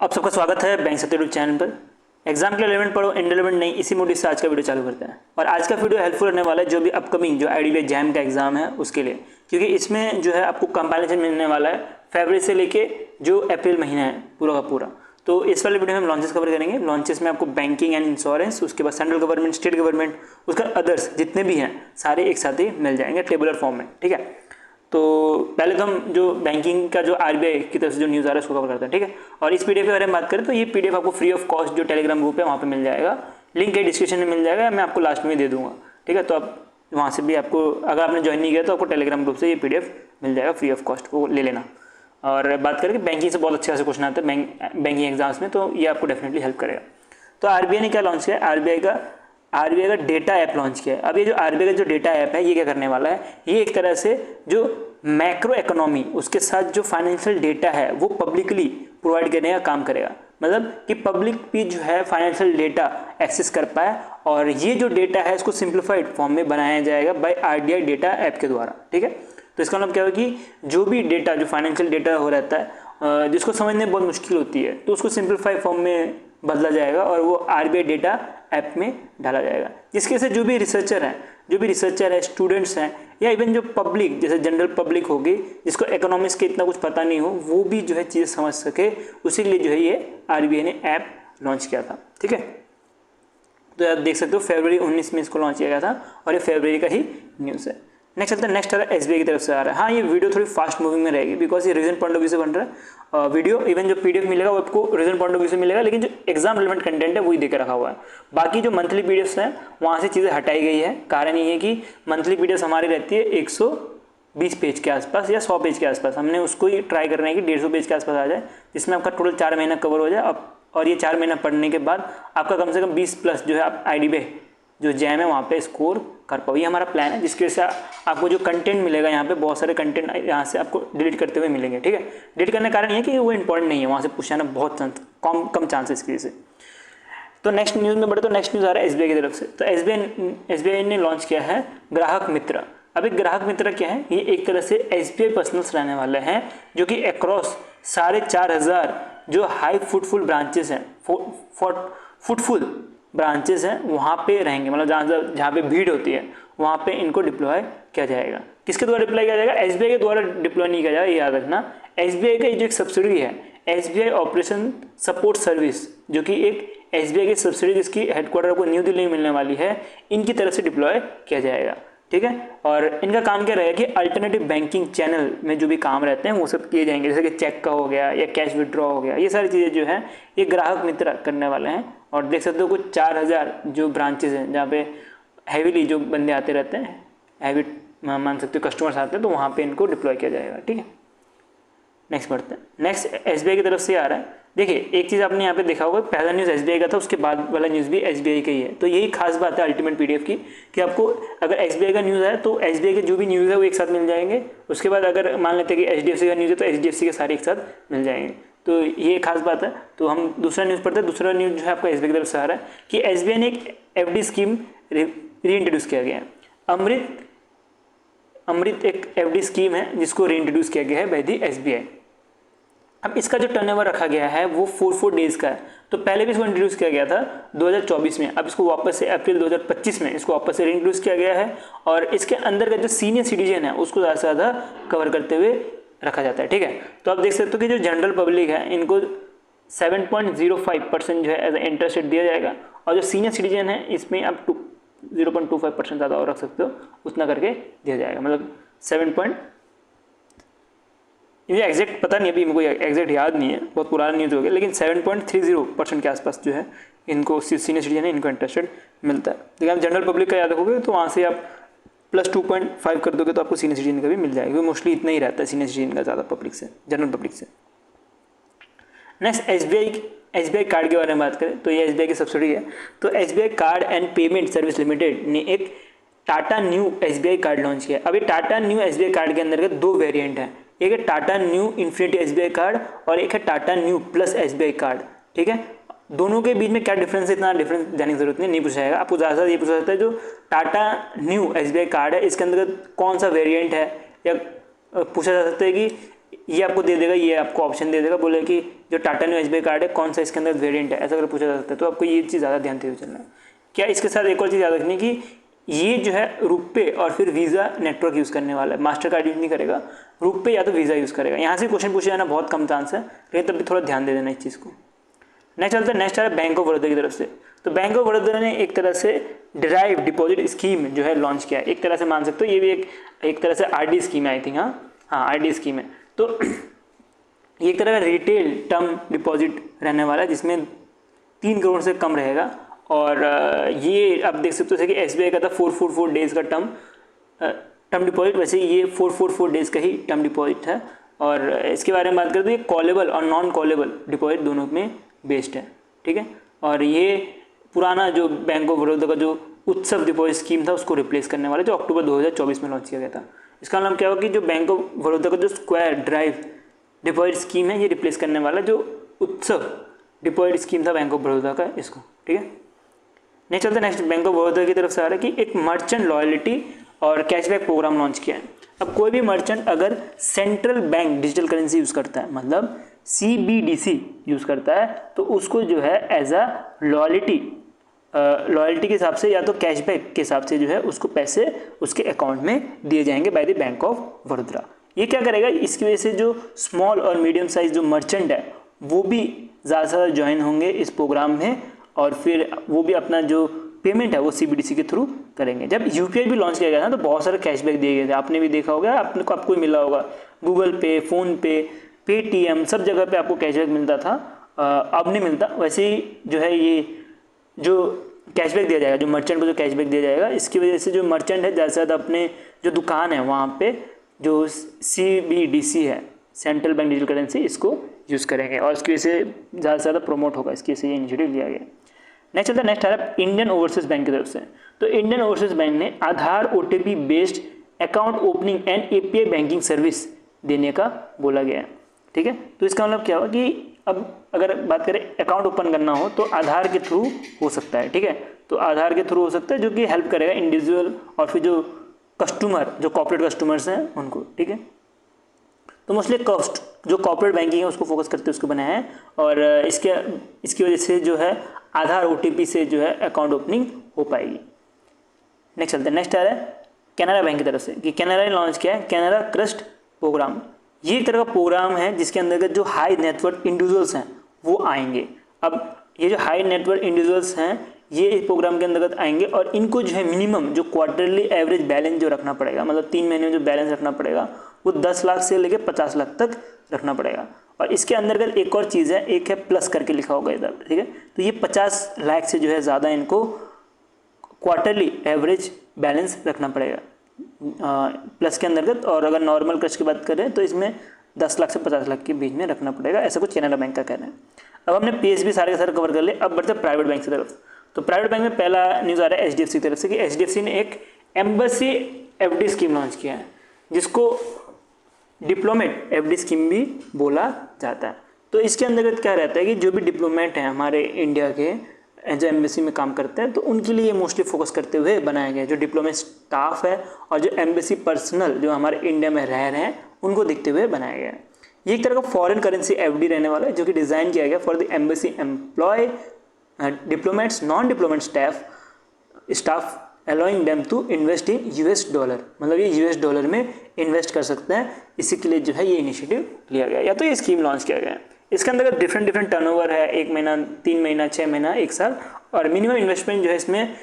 आप सबका स्वागत है बैंक सत्य यूट्यूब चैनल पर। एग्जाम के लिए रिलेवेंट पढ़ो, इनरिलेवेंट नहीं, इसी मोटिव से आज का वीडियो चालू करते हैं। और आज का वीडियो हेल्पफुल रहने वाला है जो भी अपकमिंग जो आईडीबीआई जैम का एग्जाम है उसके लिए, क्योंकि इसमें जो है आपको कंपारिजन मिलने वाला है फरवरी से लेके जो अप्रैल महीना है पूरा का पूरा। तो इस वाले वीडियो में हम लॉन्चेस कवर करेंगे। लॉन्चेस में आपको बैंकिंग एंड इंश्योरेंस, उसके बाद सेंट्रल गवर्नमेंट, स्टेट गवर्नमेंट, उसका अदर्स जितने भी हैं सारे एक साथ ही मिल जाएंगे टेबुलर फॉर्म में। ठीक है, तो पहले तो हम जो बैंकिंग का जो आरबीआई की तरफ से जो न्यूज़ आ रहा है उसको कवर करते हैं। ठीक है, और इस पीडीएफ के बारे में बात करें तो ये पीडीएफ आपको फ्री ऑफ कॉस्ट जो टेलीग्राम ग्रुप है वहाँ पे मिल जाएगा। लिंक है डिस्क्रिप्शन में मिल जाएगा, मैं आपको लास्ट में दे दूंगा। ठीक है, तो आप वहाँ से भी आपको, अगर आपने ज्वाइन नहीं किया तो आपको टेलीग्राम ग्रुप से ये पीडीएफ मिल जाएगा फ्री ऑफ कॉस्ट, वो ले लेना। और बात करें कि बैंकिंग से बहुत अच्छे क्वेश्चन आते हैं बैंकिंग एग्जाम्स में, तो ये आपको डेफिनेटली हेल्प करेगा। तो आरबीआई ने क्या लॉन्च किया है? आरबीआई का डेटा ऐप लॉन्च किया है। अब ये जो आरबीआई का जो डेटा ऐप है ये क्या करने वाला है, ये एक तरह से जो मैक्रो इकोनॉमी उसके साथ जो फाइनेंशियल डेटा है वो पब्लिकली प्रोवाइड करने का काम करेगा। मतलब कि पब्लिक भी जो है फाइनेंशियल डेटा एक्सेस कर पाए, और ये जो डेटा है इसको सिंप्लीफाइड फॉर्म में बनाया जाएगा बाय आरबीआई डेटा ऐप के द्वारा। ठीक है, तो इसका मतलब क्या होगा कि जो भी डेटा, जो फाइनेंशियल डेटा हो रहता है जिसको समझने में बहुत मुश्किल होती है, तो उसको सिंप्लीफाइड फॉर्म में बदला जाएगा और वो आरबीआई डेटा ऐप में डाला जाएगा। जिसकी वजह से जो भी रिसर्चर है, स्टूडेंट्स हैं, या इवन जो पब्लिक जैसे जनरल पब्लिक होगी जिसको इकोनॉमिक्स के इतना कुछ पता नहीं हो, वो भी जो है चीज़ें समझ सके, उसी के लिए जो है ये आरबीआई ने ऐप लॉन्च किया था। ठीक है, तो आप देख सकते हो फरवरी 19 में इसको लॉन्च किया गया था और ये फरवरी का ही न्यूज़ है। नेक्स्ट चलता है, नेक्स्ट आ रहा है एसबीआई की तरफ से आ रहा है। हाँ, ये वीडियो थोड़ी फास्ट मूविंग में रहेगी बिकॉज ये रीजन पॉइंट ऑफ व्यू से बन रहा है वीडियो। इवन जो पीडीएफ मिलेगा वो आपको रीजन पॉइंट ऑफ व्यू से मिलेगा, लेकिन जो एग्जाम रिलेवेंट कंटेंट है वही देकर रखा हुआ है। बाकी जो मंथली पीडीएफ्स हैं वहाँ से चीज़ें हटाई गई है। कारण ये है कि मंथली पीडीएफ हमारी रहती है 120 पेज के आसपास या 100 पेज के आसपास। हमने उसको ही ट्राई करना है कि 150 पेज के आसपास आ जाए, जिसमें आपका टोटल 4 महीना कवर हो जाए। और ये 4 महीना पढ़ने के बाद आपका कम से कम 20 प्लस जो है आप आईडीबीआई जो जैम है वहाँ पे स्कोर कर पाओ। ये हमारा प्लान है, जिसकी वजह से आपको जो कंटेंट मिलेगा यहाँ पे बहुत सारे कंटेंट यहाँ से आपको डिलीट करते हुए मिलेंगे। ठीक है, डिलीट करने का कारण ये है कि वो इंपॉर्टेंट नहीं है, वहाँ से पूछना बहुत कम चांसेस की वजह से। तो नेक्स्ट न्यूज़ में बढ़े तो नेक्स्ट न्यूज़ आ रहा है एसबीआई की तरफ से। तो एसबीआई ने लॉन्च किया है ग्राहक मित्र। अब एक ग्राहक मित्र क्या है, ये एक तरह से एसबीआई पर्सनल्स रहने वाले हैं जो कि अक्रॉस 4,500 जो हाई फुटफुल ब्रांचेस हैं, फुटफुल ब्रांचेस हैं वहाँ पे रहेंगे। मतलब जहाँ पे भीड़ होती है वहाँ पे इनको डिप्लॉय किया जाएगा। किसके द्वारा डिप्लॉय किया जाएगा? एसबीआई के द्वारा डिप्लॉय नहीं किया जाएगा, ये याद रखना। एसबीआई का जो एक सब्सिडी है, एसबीआई ऑपरेशन सपोर्ट सर्विस, जो कि एक एसबीआई की सब्सिडी जिसकी हेडक्वार्टर को न्यू दिल्ली में मिलने वाली है, इनकी तरफ से डिप्लॉय किया जाएगा। ठीक है, और इनका काम क्या रहेगा कि अल्टरनेटिव बैंकिंग चैनल में जो भी काम रहते हैं वो सब किए जाएंगे, जैसे कि चेक का हो गया या कैश विड्रॉ हो गया। ये सारी चीज़ें जो है ये ग्राहक मित्र करने वाले हैं। और देख सकते हो कुछ 4,000 जो ब्रांचेस हैं जहाँ पे हैवीली जो बंदे आते रहते हैं, हैवी मान सकते हो कस्टमर्स आते हैं, तो वहाँ पे इनको डिप्लॉय किया जाएगा। ठीक है, नेक्स्ट बढ़ते हैं। नेक्स्ट एसबीआई की तरफ से आ रहा है। देखिए, एक चीज़ आपने यहाँ पे देखा होगा, पहला न्यूज़ एसबीआई का था, उसके बाद वाला न्यूज़ भी एसबीआई का ही है। तो यही खास बात है अल्टीमेट पीडीएफ की, कि आपको अगर एसबीआई का न्यूज़ है तो एसबीआई के जो भी न्यूज़ है वो एक साथ मिल जाएंगे। उसके बाद अगर मान लेते हैं कि एचडीएफसी का न्यूज़ है तो एचडीएफसी के सारे एक साथ मिल जाएंगे। तो ये खास बात है। तो हम दूसरा न्यूज़ पढ़ते हैं। दूसरा न्यूज़ जो है आपका एसबीआई की तरफ से आ रहा है कि एसबीआई ने एक एफडी स्कीम री इंट्रोड्यूस किया गया है। अमृत एक एफडी स्कीम है जिसको री इंट्रोड्यूस किया गया है बाय दी एसबीआई। अब इसका जो टर्नओवर रखा गया है वो 4 डेज का है। तो पहले भी इसको इंट्रोड्यूस किया गया था 2024 में, अब इसको वापस से अप्रैल 2025 में इसको वापस से इंट्रोड्यूस किया गया है। और इसके अंदर का जो सीनियर सिटीजन है उसको ज़्यादा से ज़्यादा कवर करते हुए रखा जाता है। ठीक है, तो आप देख सकते हो कि जो जनरल पब्लिक है इनको 7.05% जो है एज इंटरेस्ट रेट दिया जाएगा, और जो सीनियर सिटीजन है इसमें आप 0.25% ज़्यादा और रख सकते हो, उतना करके दिया जाएगा। मतलब 7 ये एग्जैक्ट पता नहीं, अभी मेरे को एग्जैक्ट याद नहीं है, बहुत पुराना न्यूज़ हो गया, लेकिन 7.30% के आसपास जो है इनको सीनियर सिटीजन है इनको इंटरेस्ट रेट मिलता है। लेकिन आप जनरल पब्लिक का याद रखोगे तो वहाँ से आप प्लस 2.5 कर दोगे तो आपको सीनियर सिटीजन का भी मिल जाएगा। मोस्टली इतना ही रहता है सीनियर सिटीजन का ज़्यादा पब्लिक से, जनरल पब्लिक से। नेक्स्ट एसबीआई कार्ड के बारे में बात करें तो ये एसबीआई की सब्सिडी है। तो SBI card and payment service limited ने एक Tata new SBI card launch किया। अभी टाटा न्यू एसबीआई कार्ड के अंदर के 2 वेरिएंट हैं, एक है Tata new infinity SBI card और एक है Tata new plus SBI card. ठीक है, दोनों के बीच में क्या डिफरेंस है, इतना डिफरेंस जानने की जरूरत नहीं पूछा जाएगा आपको। ज़्यादा ये पूछा जाता है जो टाटा न्यू एसबीआई कार्ड है इसके अंदर कौन सा वेरिएंट है, या पूछा जा सकता है कि ये आपको दे देगा, ये आपको ऑप्शन दे देगा, बोले कि जो टाटा न्यू SBI कार्ड है कौन सा इसके अंदर वेरिएंट है, ऐसा अगर पूछा जा सकता है। तो आपको ये चीज़ ज़्यादा ध्यान देकर चलना है। क्या इसके साथ एक और चीज़ याद रखनी कि ये जो है रुपे और फिर वीज़ा नेटवर्क यूज़ करने वाला है, मास्टर कार्ड यूज़ नहीं करेगा, रुपे या तो वीज़ा यूज़ करेगा। यहाँ से क्वेश्चन पूछे जाना बहुत कम चांस है, लेकिन तब भी थोड़ा ध्यान दे देना इस चीज़ को। नेक्स्ट चलता है, नेक्स्ट आ रहा है बैंक ऑफ बड़ौदा की तरफ से। तो बैंक ऑफ बड़ौदा ने एक तरह से डिराइव डिपॉजिट स्कीम जो है लॉन्च किया है, एक तरह से मान सकते हो ये भी एक तरह से RD स्कीम है, आई थिंक। हाँ RD स्कीम है। तो ये एक तरह का रिटेल टर्म डिपॉजिट रहने वाला है जिसमें 3 करोड़ से कम रहेगा। और ये आप देख सकते हो कि SBI का था 444 डेज़ का टर्म डिपॉजिट, वैसे ये 444 डेज़ का ही टर्म डिपॉजिट है। और इसके बारे में बात करें तो ये कॉलेबल और नॉन कॉलेबल डिपॉजिट दोनों में बेस्ड है, ठीक है। और ये पुराना जो बैंक ऑफ बड़ौदा का जो उत्सव डिपॉजिट स्कीम था उसको रिप्लेस करने वाला, जो अक्टूबर 2024 में लॉन्च किया गया था। इसका नाम क्या होगा कि जो बैंक ऑफ बड़ौदा का जो स्क्वायर ड्राइव डिपॉजिट स्कीम है ये रिप्लेस करने वाला जो उत्सव डिपॉजिट स्कीम था बैंक ऑफ बड़ौदा का, इसको, ठीक है। नेक्स्ट चलते हैं, नेक्स्ट बैंक ऑफ बड़ौदा की तरफ से आ रहा है कि एक मर्चेंट लॉयल्टी और कैशबैक प्रोग्राम लॉन्च किया है। अब कोई भी मर्चेंट अगर central bank digital currency use करता है, मतलब CBDC यूज़ करता है, तो उसको जो है एज अ लॉयल्टी के हिसाब से या तो कैशबैक के हिसाब से जो है उसको पैसे उसके अकाउंट में दिए जाएंगे by the bank of Baroda. ये क्या करेगा, इसकी वजह से जो स्मॉल और मीडियम साइज जो मर्चेंट है वो भी ज़्यादा से ज़्यादा ज्वाइन होंगे इस प्रोग्राम में, और फिर वो भी अपना जो पेमेंट है वो CBDC के थ्रू करेंगे। जब UPI भी लॉन्च किया गया था तो बहुत सारे कैशबैक दिए गए थे, आपने भी देखा होगा, आपको ही मिला होगा। गूगल पे, फ़ोनपे, पेटीएम, सब जगह पे आपको कैशबैक मिलता था, अब नहीं मिलता। वैसे ही जो है ये जो कैशबैक दिया जाएगा, जो मर्चेंट को जो कैशबैक दिया जाएगा, इसकी वजह से जो मर्चेंट है ज़्यादा से ज़्यादा अपने जो दुकान है वहाँ पे जो CBDC है, सेंट्रल बैंक डिजिटल करेंसी, इसको यूज़ करेंगे और इसकी वजह से ज़्यादा से ज़्यादा प्रमोट होगा, इसकी वजह से ये इनिशिएटिव लिया गया। नेक्स्ट चलता है, नेक्स्ट आ रहा है इंडियन ओवरसीज बैंक की तरफ से। तो इंडियन ओवरसीज बैंक ने आधार OTP based account opening and API banking service देने का बोला गया है, ठीक है। तो इसका मतलब क्या हुआ कि अब अगर बात करें अकाउंट ओपन करना हो तो आधार के थ्रू हो सकता है, ठीक है। तो आधार के थ्रू हो सकता है, जो कि हेल्प करेगा इंडिविजुअल और फिर जो कस्टमर, जो कॉर्पोरेट कस्टमर्स हैं उनको, ठीक है। तो मोस्टली जो कॉर्पोरेट बैंकिंग है उसको फोकस करते उसको बनाया है, और इसकी वजह से जो है आधार OTP से जो है अकाउंट ओपनिंग हो पाएगी। नेक्स्ट चलते हैं, नेक्स्ट आ रहा है कैनरा बैंक की तरफ से कि कैनरा ने लॉन्च किया है कैनरा ट्रस्ट प्रोग्राम। ये एक तरह का प्रोग्राम है जिसके अंतर्गत जो हाई नेटवर्थ इंडिविजुअल्स हैं वो आएंगे। अब ये जो हाई नेटवर्थ इंडिविजुअल्स हैं ये इस प्रोग्राम के अंतर्गत आएंगे, और इनको जो है मिनिमम जो क्वार्टरली एवरेज बैलेंस जो रखना पड़ेगा, मतलब 3 महीने में जो बैलेंस रखना पड़ेगा वो 10 लाख से लेकर 50 लाख तक रखना पड़ेगा। और इसके अंतर्गत एक और चीज़ है, एक है प्लस करके लिखा होगा इधर, ठीक है। तो ये 50 लाख से जो है ज़्यादा इनको क्वार्टरली एवरेज बैलेंस रखना पड़ेगा प्लस के अंतर्गत। और अगर नॉर्मल क्रश की बात करें तो इसमें 10 लाख से 50 लाख के बीच में रखना पड़ेगा, ऐसा कुछ कैनरा बैंक का कहना है। अब हमने PSB सारे के सारे कवर कर लिए, अब बढ़ते हैं प्राइवेट बैंक की तरफ। तो प्राइवेट बैंक में पहला न्यूज़ आ रहा है HDFC की तरफ से कि HDFC ने एक एम्बेसी FD स्कीम लॉन्च किया है, जिसको डिप्लोमेट FD स्कीम भी बोला जाता है। तो इसके अंतर्गत क्या रहता है कि जो भी डिप्लोमेट हैं हमारे इंडिया के जो एम्बेसी में काम करते हैं, तो उनके लिए मोस्टली फोकस करते हुए बनाया गया है। जो डिप्लोमेट स्टाफ है और जो एम्बेसी पर्सनल जो हमारे इंडिया में रह रहे हैं उनको देखते हुए बनाया गया है। ये एक तरह का फॉरेन करेंसी FD रहने वाला है, जो कि डिज़ाइन किया गया for the embassy employ diplomats non diplomat staff allowing them to invest in US dollar, मतलब ये US डॉलर में इन्वेस्ट कर सकते हैं। इसी के लिए जो है ये इनिशिएटिव लिया गया, या तो ये स्कीम लॉन्च किया गया है। इसके अंदर डिफरेंट टर्नओवर है, 1 महीना, 3 महीना, 6 महीना, 1 साल, और मिनिमम इन्वेस्टमेंट जो है इसमें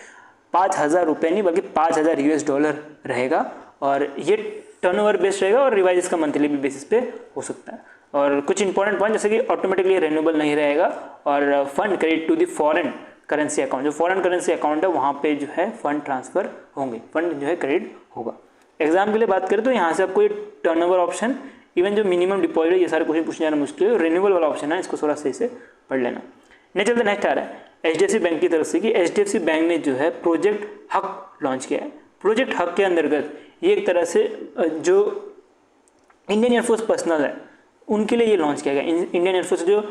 5,000 रुपये नहीं बल्कि 5,000 US डॉलर रहेगा, और ये टर्नओवर बेस्ड रहेगा और रिवाइज इसका मंथली भी बेसिस पे हो सकता है। और कुछ इंपॉर्टेंट पॉइंट जैसे कि ऑटोमेटिकली रिन्यूएबल नहीं रहेगा, और fund credit to the foreign currency account, जो फॉरेन करेंसी अकाउंट है वहाँ पे जो है फंड ट्रांसफ़र होंगे, फंड जो है क्रेडिट होगा। एग्जाम के लिए बात करें तो यहाँ से आपको ये टर्नओवर ऑप्शन, इवन जो मिनिमम डिपॉजिट है, ये सारे क्वेश्चन पूछने जाना मुश्किल है। रिन्यूएबल वाला ऑप्शन है, इसको थोड़ा सही से पढ़ लेना। नेक्स्ट आ रहा है HDFC बैंक की तरफ से कि HDFC बैंक ने जो है प्रोजेक्ट हक लॉन्च किया है। प्रोजेक्ट हक के अंतर्गत ये एक तरह से जो इंडियन एयरफोर्स पर्सनल है उनके लिए ये लॉन्च किया गया। इंडियन एयरफोर्स जो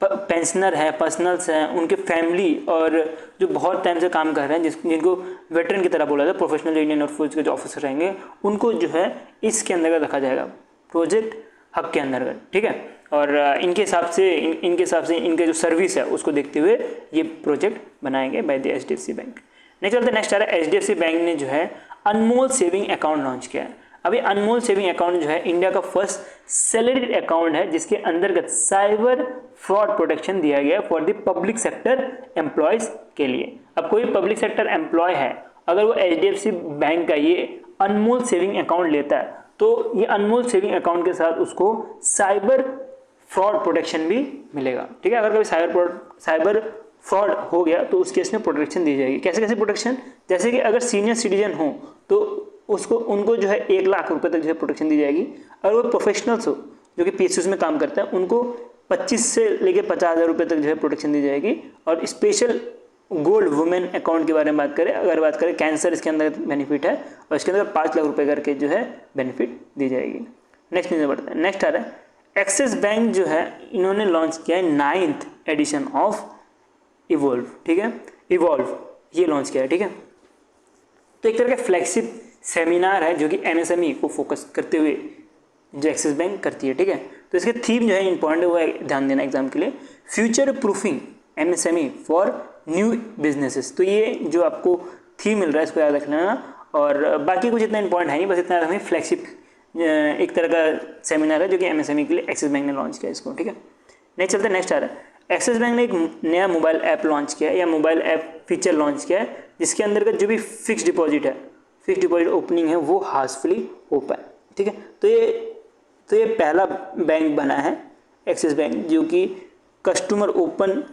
पेंशनर है, पर्सनल्स हैं, उनके फैमिली और जो बहुत टाइम से काम कर रहे हैं, जिनको वेटरन की तरह बोला जाए, प्रोफेशनल इंडियन एयरफोर्स के जो ऑफिसर रहेंगे, उनको जो है इसके अंतर्गत रखा जाएगा। प्रोजेक्ट हक के अंतर्गत, ठीक है। और इनके हिसाब से इनके जो सर्विस है उसको देखते हुए ये प्रोजेक्ट बनाए गए by the HDFC bank. Next चलते नेक्स्ट आ रहा है HDFC बैंक ने जो है अनमोल सेविंग अकाउंट लॉन्च किया है। अभी अनमोल सेविंग अकाउंट जो है इंडिया का फर्स्ट सैलरी अकाउंट है जिसके अंतर्गत साइबर फ्रॉड प्रोटेक्शन दिया गया है for the public sector employees के लिए। अब कोई पब्लिक सेक्टर एम्प्लॉय है, अगर वो HDFC बैंक का ये अनमोल सेविंग अकाउंट लेता है तो ये अनमोल सेविंग अकाउंट के साथ उसको साइबर फ्रॉड प्रोटेक्शन भी मिलेगा, ठीक है। अगर कभी साइबर फ्रॉड हो गया तो उस केस में प्रोटेक्शन दी जाएगी। कैसे कैसे प्रोटेक्शन, जैसे कि अगर सीनियर सिटीजन हो तो उनको जो है 1 लाख रुपए तक जो है प्रोटेक्शन दी जाएगी। अगर वो प्रोफेशनल्स हो जो कि PSUs में काम करते हैं उनको 25 से लेकर 50,000 रुपये तक जो है प्रोटेक्शन दी जाएगी। और स्पेशल गोल्ड वुमेन अकाउंट के बारे में बात करें, अगर बात करें कैंसर इसके अंदर बेनिफिट है और इसके अंदर 5 लाख रुपए करके जो है बेनिफिट दी जाएगी। नेक्स्ट न्यूज़ बढ़ते हैं। नेक्स्ट आ रहा है एक्सिस बैंक जो है इन्होंने लॉन्च किया है 9th एडिशन ऑफ इवॉल्व, ठीक है, इवॉल्व ये लॉन्च किया है, ठीक है। तो एक तरह का फ्लैगशिप सेमिनार है जो कि MSME को फोकस करते हुए जो एक्सिस बैंक करती है, ठीक है। तो इसके थीम जो है इंपॉर्टेंट वो है, ध्यान देना एग्जाम के लिए, future proofing MSME for new businesses. तो ये जो आपको थीम मिल रहा है इसको याद रख लेना। और बाकी कुछ इतना इंपॉर्टेंट है नहीं, बस इतना हमें फ्लैगशिप एक तरह का सेमिनार है जो कि MSME के लिए एक्सिस बैंक ने लॉन्च किया इसको, ठीक है। नेक्स्ट चलते नेक्स्ट आ रहा है एक्सिस बैंक ने एक नया मोबाइल ऐप लॉन्च किया है या मोबाइल ऐप फीचर लॉन्च किया है जिसके अंतर्गत जो भी फिक्स डिपॉजिट है, फिक्स डिपॉजिट ओपनिंग है वो हार्सफुली ओपन, ठीक है। तो ये पहला बैंक बना है एक्सिस बैंक जो कि customer open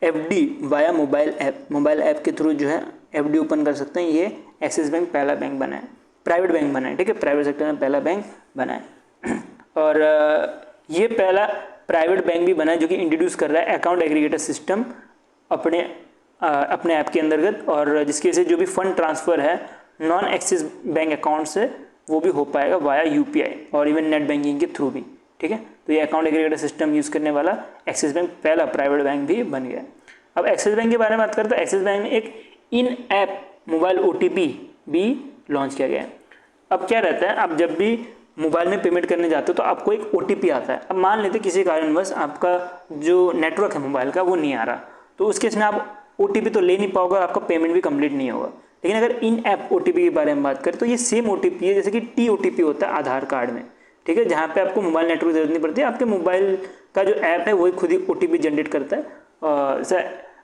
FD via mobile app के थ्रू जो है FD ओपन कर सकते हैं। ये एक्सिस बैंक पहला बैंक बना है, प्राइवेट बैंक बना है, ठीक है, प्राइवेट सेक्टर में पहला बैंक बना है। और ये पहला प्राइवेट बैंक भी बना है जो कि इंट्रोड्यूस कर रहा है अकाउंट एग्रीगेटर सिस्टम अपने ऐप के अंतर्गत, और जिसकी वजह से जो भी फंड ट्रांसफ़र है नॉन एक्सिस बैंक अकाउंट से वो भी हो पाएगा वाया UPI और इवन नेट बैंकिंग के थ्रू भी, ठीक है। तो ये अकाउंट एग्रीगेटर सिस्टम यूज़ करने वाला एक्सिस बैंक पहला प्राइवेट बैंक भी बन गया। अब एक्सिस बैंक के बारे में बात करते हैं। एक्सिस बैंक ने एक इन ऐप मोबाइल OTP भी लॉन्च किया गया है। अब क्या रहता है, आप जब भी मोबाइल में पेमेंट करने जाते हो तो आपको एक OTP आता है। अब मान लेते किसी कारणवश आपका जो नेटवर्क है मोबाइल का वो नहीं आ रहा, तो उस केस में आप OTP तो ले नहीं पाओगे और आपका पेमेंट भी कंप्लीट नहीं होगा। लेकिन अगर इन ऐप OTP के बारे में बात करें तो ये सेम OTP है जैसे कि TOTP होता है आधार कार्ड में, ठीक है, जहाँ पे आपको मोबाइल नेटवर्क की जरूरत नहीं पड़ती है। आपके मोबाइल का जो ऐप है वही खुद ही OTP जनरेट करता है,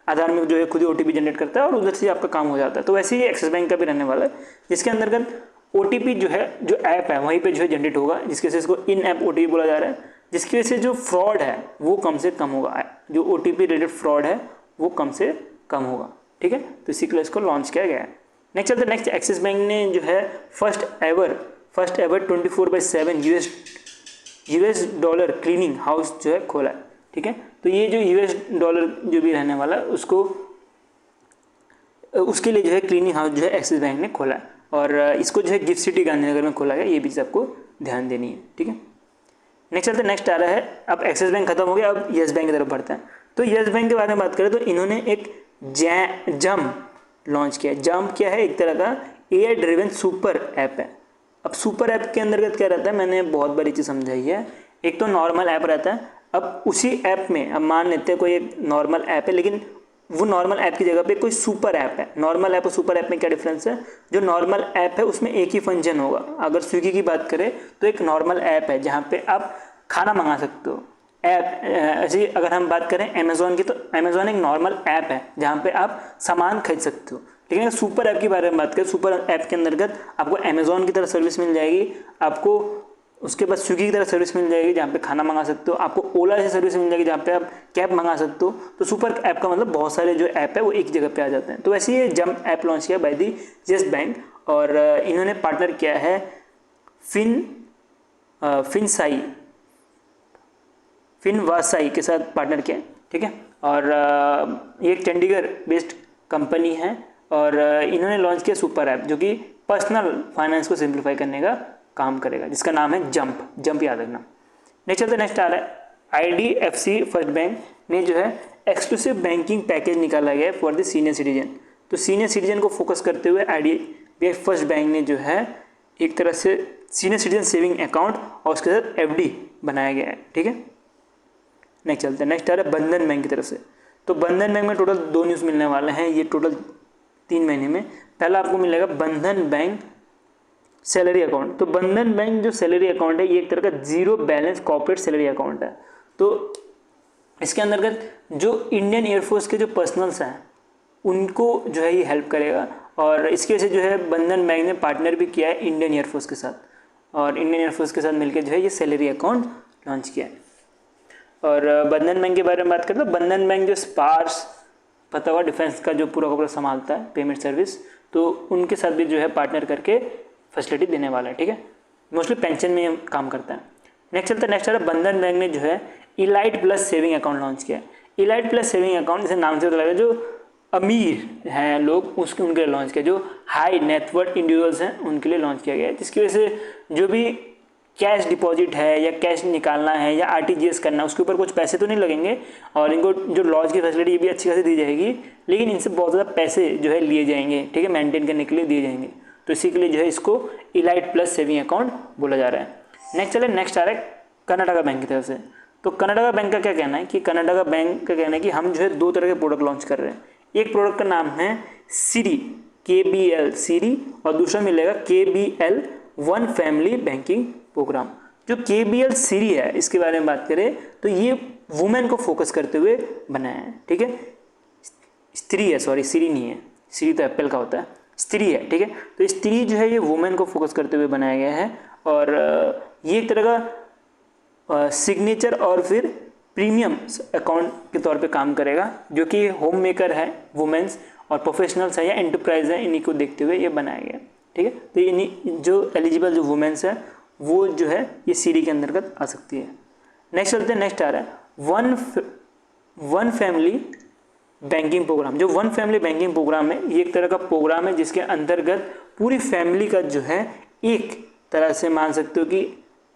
आधार में जो है खुद ही OTP जनरेट करता है और उधर से आपका काम हो जाता है। तो वैसे ही एक्सिस बैंक का भी रहने वाला है जिसके अंतर्गत OTP जो है जो ऐप है वहीं पे जो है जनरेट होगा, जिसकी वजह से इसको इन ऐप OTP बोला जा रहा है, जिसकी वजह से जो फ्रॉड है वो कम से कम होगा, जो OTP रिलेटेड फ्रॉड है वो कम से कम होगा, ठीक है। तो इसी के लिए इसको लॉन्च किया गया है। नेक्स्ट चलते नेक्स्ट एक्सिस बैंक ने जो है first ever 24/7 US dollar cleaning house जो है खोला है, ठीक है। तो ये जो US डॉलर जो भी रहने वाला है उसके लिए जो है क्लीनिंग हाउस जो है एक्सिस बैंक ने खोला है और इसको जो है गिफ्ट सिटी गांधीनगर में खोला गया। ये भी चीज़ आपको ध्यान देनी है, ठीक है। नेक्स्ट चलते नेक्स्ट आ रहा है, अब एक्सिस बैंक खत्म हो गया, अब येस बैंक की तरफ बढ़ते हैं। तो येस बैंक के बारे में बात करें तो इन्होंने एक जंप लॉन्च किया है। जंप क्या है, एक तरह का AI ड्रिवन सुपर ऐप है। अब सुपर ऐप के अंतर्गत क्या रहता है, मैंने बहुत बारी चीज़ समझाई है। एक तो नॉर्मल ऐप रहता है, अब उसी ऐप में अब मान लेते हैं कोई एक नॉर्मल ऐप है लेकिन वो नॉर्मल ऐप की जगह पे कोई सुपर ऐप है। नॉर्मल ऐप और सुपर ऐप में क्या डिफरेंस है, जो नॉर्मल ऐप है उसमें एक ही फंक्शन होगा। अगर स्विगी की बात करें तो एक नॉर्मल ऐप है जहाँ पे आप खाना मंगा सकते हो। ऐप ऐसे अगर हम बात करें अमेज़ॉन की तो अमेज़ॉन एक नॉर्मल ऐप है जहाँ पे आप सामान खरीद सकते हो। लेकिन अगर सुपर ऐप की बारे में बात करें, सुपर ऐप के अंतर्गत आपको अमेज़ॉन की तरह सर्विस मिल जाएगी, आपको उसके बाद स्विगी की तरह सर्विस मिल जाएगी जहाँ पे खाना मंगा सकते हो, आपको ओला से सर्विस मिल जाएगी जहाँ पे आप कैब मंगा सकते हो। तो सुपर ऐप का मतलब बहुत सारे जो ऐप है वो एक जगह पे आ जाते हैं। तो वैसे ये जंप ऐप लॉन्च किया बाय दी येस बैंक और इन्होंने पार्टनर किया है फिनवासाई के साथ पार्टनर किया, ठीक है। और ये एक चंडीगढ़ बेस्ड कंपनी है और इन्होंने लॉन्च किया सुपर ऐप जो कि पर्सनल फाइनेंस को सिंप्लीफाई करने का काम करेगा, जिसका नाम है जंप याद रखना। नेक्स्ट आ रहा है IDFC फर्स्ट बैंक ने जो है एक्सक्लूसिव बैंकिंग पैकेज निकाला गया है फॉर द सीनियर सिटीजन। तो सीनियर सिटीजन को फोकस करते हुए IDFC फर्स्ट बैंक ने जो है एक तरह से सीनियर सिटीजन सेविंग अकाउंट और उसके साथ एफडी बनाया गया है। ठीक है, नेक्स्ट चलते हैं। नेक्स्ट आ रहा है बंधन बैंक की तरफ से। तो बंधन बैंक में टोटल 2 न्यूज़ मिलने वाले हैं ये टोटल 3 महीने में। पहला आपको मिलेगा बंधन बैंक सैलरी अकाउंट। तो बंधन बैंक जो सैलरी अकाउंट है ये एक तरह का zero balance corporate salary account है। तो इसके अंतर्गत जो इंडियन एयरफोर्स के जो पर्सनल्स हैं उनको जो है ये हेल्प करेगा, और इसकी वजह से जो है बंधन बैंक ने पार्टनर भी किया है इंडियन एयरफोर्स के साथ, और इंडियन एयरफोर्स के साथ मिलकर जो है ये सैलरी अकाउंट लॉन्च किया है। और बंधन बैंक के बारे में बात करें तो बंधन बैंक जो स्पार्स पता हुआ डिफेंस का जो पूरा का पूरा संभालता है पेमेंट सर्विस, तो उनके साथ भी जो है पार्टनर करके फैसिलिटी देने वाला है। ठीक है, मोस्टली पेंशन में काम करता है। नेक्स्ट चलता है। नेक्स्ट आ रहा है बंधन बैंक ने जो है elite plus saving account launch किया है। इलाइट प्लस सेविंग अकाउंट जैसे नाम से पता लगा जो अमीर हैं लोग उसके उनके लिए लॉन्च किया, जो हाई नेटवर्थ इंडिविजुअल्स हैं उनके लिए लॉन्च किया गया है, जिसकी वजह से जो भी कैश डिपॉजिट है या कैश निकालना है या आरटीजीएस करना है उसके ऊपर कुछ पैसे तो नहीं लगेंगे, और इनको जो लॉज की फैसिलिटी ये भी अच्छी खासी दी जाएगी, लेकिन इनसे बहुत ज़्यादा पैसे जो है लिए जाएंगे। ठीक है, मेंटेन करने के लिए दिए जाएंगे, तो इसी के लिए जो है इसको इलाइट प्लस सेविंग अकाउंट बोला जा रहा है। नेक्स्ट चले। नेक्स्ट आ रहा है कर्नाटका बैंक की तरफ से। तो कर्नाटका बैंक का क्या कहना है कि कर्नाटका बैंक का कहना है कि हम जो है 2 तरह के प्रोडक्ट लॉन्च कर रहे हैं। एक प्रोडक्ट का नाम है सिरी KBL सिरी, और दूसरा मिलेगा KBL one family banking programme. जो KBL सिरी है इसके बारे में बात करें तो ये वुमेन को फोकस करते हुए बनाया है। ठीक है, स्त्री है, सॉरी सिरी नहीं है, सिरी तो एप्पल का होता है, स्त्री है। ठीक है, तो स्त्री जो है ये वुमेन को फोकस करते हुए बनाया गया है, और ये एक तरह का सिग्नेचर और फिर प्रीमियम अकाउंट के तौर पे काम करेगा, जो कि होम मेकर है वुमेन्स और प्रोफेशनल्स है या एंटरप्राइज है, इन्हीं को देखते हुए ये बनाया गया। ठीक है, तो इन्हीं जो एलिजिबल जो वुमेन्स है वो जो है ये सीरी के अंतर्गत आ सकती है। नेक्स्ट चलते हैं। नेक्स्ट आ रहा है वन फैमिली बैंकिंग प्रोग्राम। जो वन फैमिली बैंकिंग प्रोग्राम है ये एक तरह का प्रोग्राम है जिसके अंतर्गत पूरी फैमिली का जो है एक तरह से मान सकते हो कि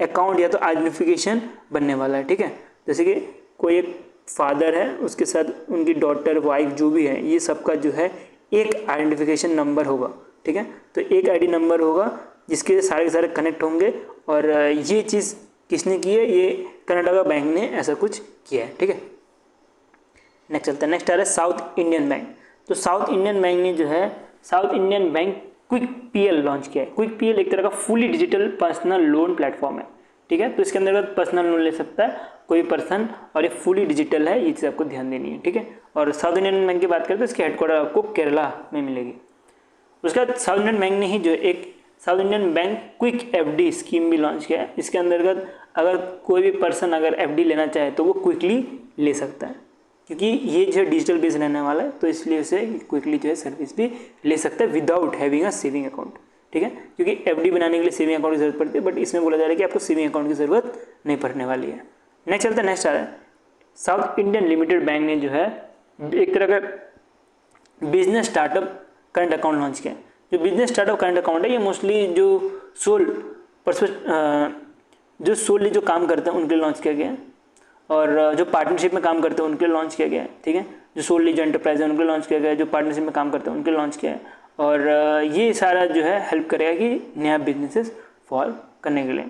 अकाउंट या तो आइडेंटिफिकेशन बनने वाला है। ठीक है, जैसे कि कोई एक फादर है उसके साथ उनकी डॉटर वाइफ जो भी है ये सबका जो है एक आइडेंटिफिकेशन नंबर होगा। ठीक है, तो एक आईडी नंबर होगा जिसके सारे के सारे कनेक्ट होंगे, और ये चीज़ किसने की है, ये कर्नाटका बैंक ने ऐसा कुछ किया है। ठीक है, नेक्स्ट चलता है। नेक्स्ट आ रहा है साउथ इंडियन बैंक। तो साउथ इंडियन बैंक ने जो है south Indian bank quick PL launch किया है। क्विक PL एक तरह का fully digital personal loan platform है। ठीक है, तो इसके अंतर्गत पर्सनल लोन ले सकता है कोई पर्सन, और ये फुली डिजिटल है, ये चीज़ आपको ध्यान देनी है। ठीक है, और साउथ इंडियन बैंक की बात करें तो इसकी हेडक्वार्टर आपको केरला में मिलेगी। उसके बाद साउथ इंडियन बैंक ने ही जो एक south Indian bank quick FD scheme भी लॉन्च किया है। इसके अंतर्गत अगर कोई भी पर्सन अगर FD लेना चाहे तो वो क्विकली ले सकता है, क्योंकि ये जो है डिजिटल बेस रहने वाला है, तो इसलिए उसे क्विकली जो है सर्विस भी ले सकता है without having a saving account. ठीक है, क्योंकि FD बनाने के लिए सेविंग अकाउंट की जरूरत पड़ती है, बट इसमें बोला जा रहा है कि आपको सेविंग अकाउंट की ज़रूरत नहीं पड़ने वाली है। नेक्स्ट चलता है। नेक्स्ट आ रहा है साउथ इंडियन लिमिटेड बैंक ने जो है एक तरह का business startup current account launch किया है। जो बिजनेस स्टार्टअप करंट अकाउंट है ये मोस्टली जो सोली जो काम करते हैं उनके लिए लॉन्च किया गया है, और जो पार्टनरशिप में काम करते हैं उनके लिए लॉन्च किया गया है। ठीक है, जो सोली जो एंटरप्राइज है उनके लिए लॉन्च किया गया है, जो पार्टनरशिप में काम करते हैं उनके लिए लॉन्च किया है, और ये सारा जो है हेल्प करेगा कि नया बिजनेसेस फॉल करने के लिए।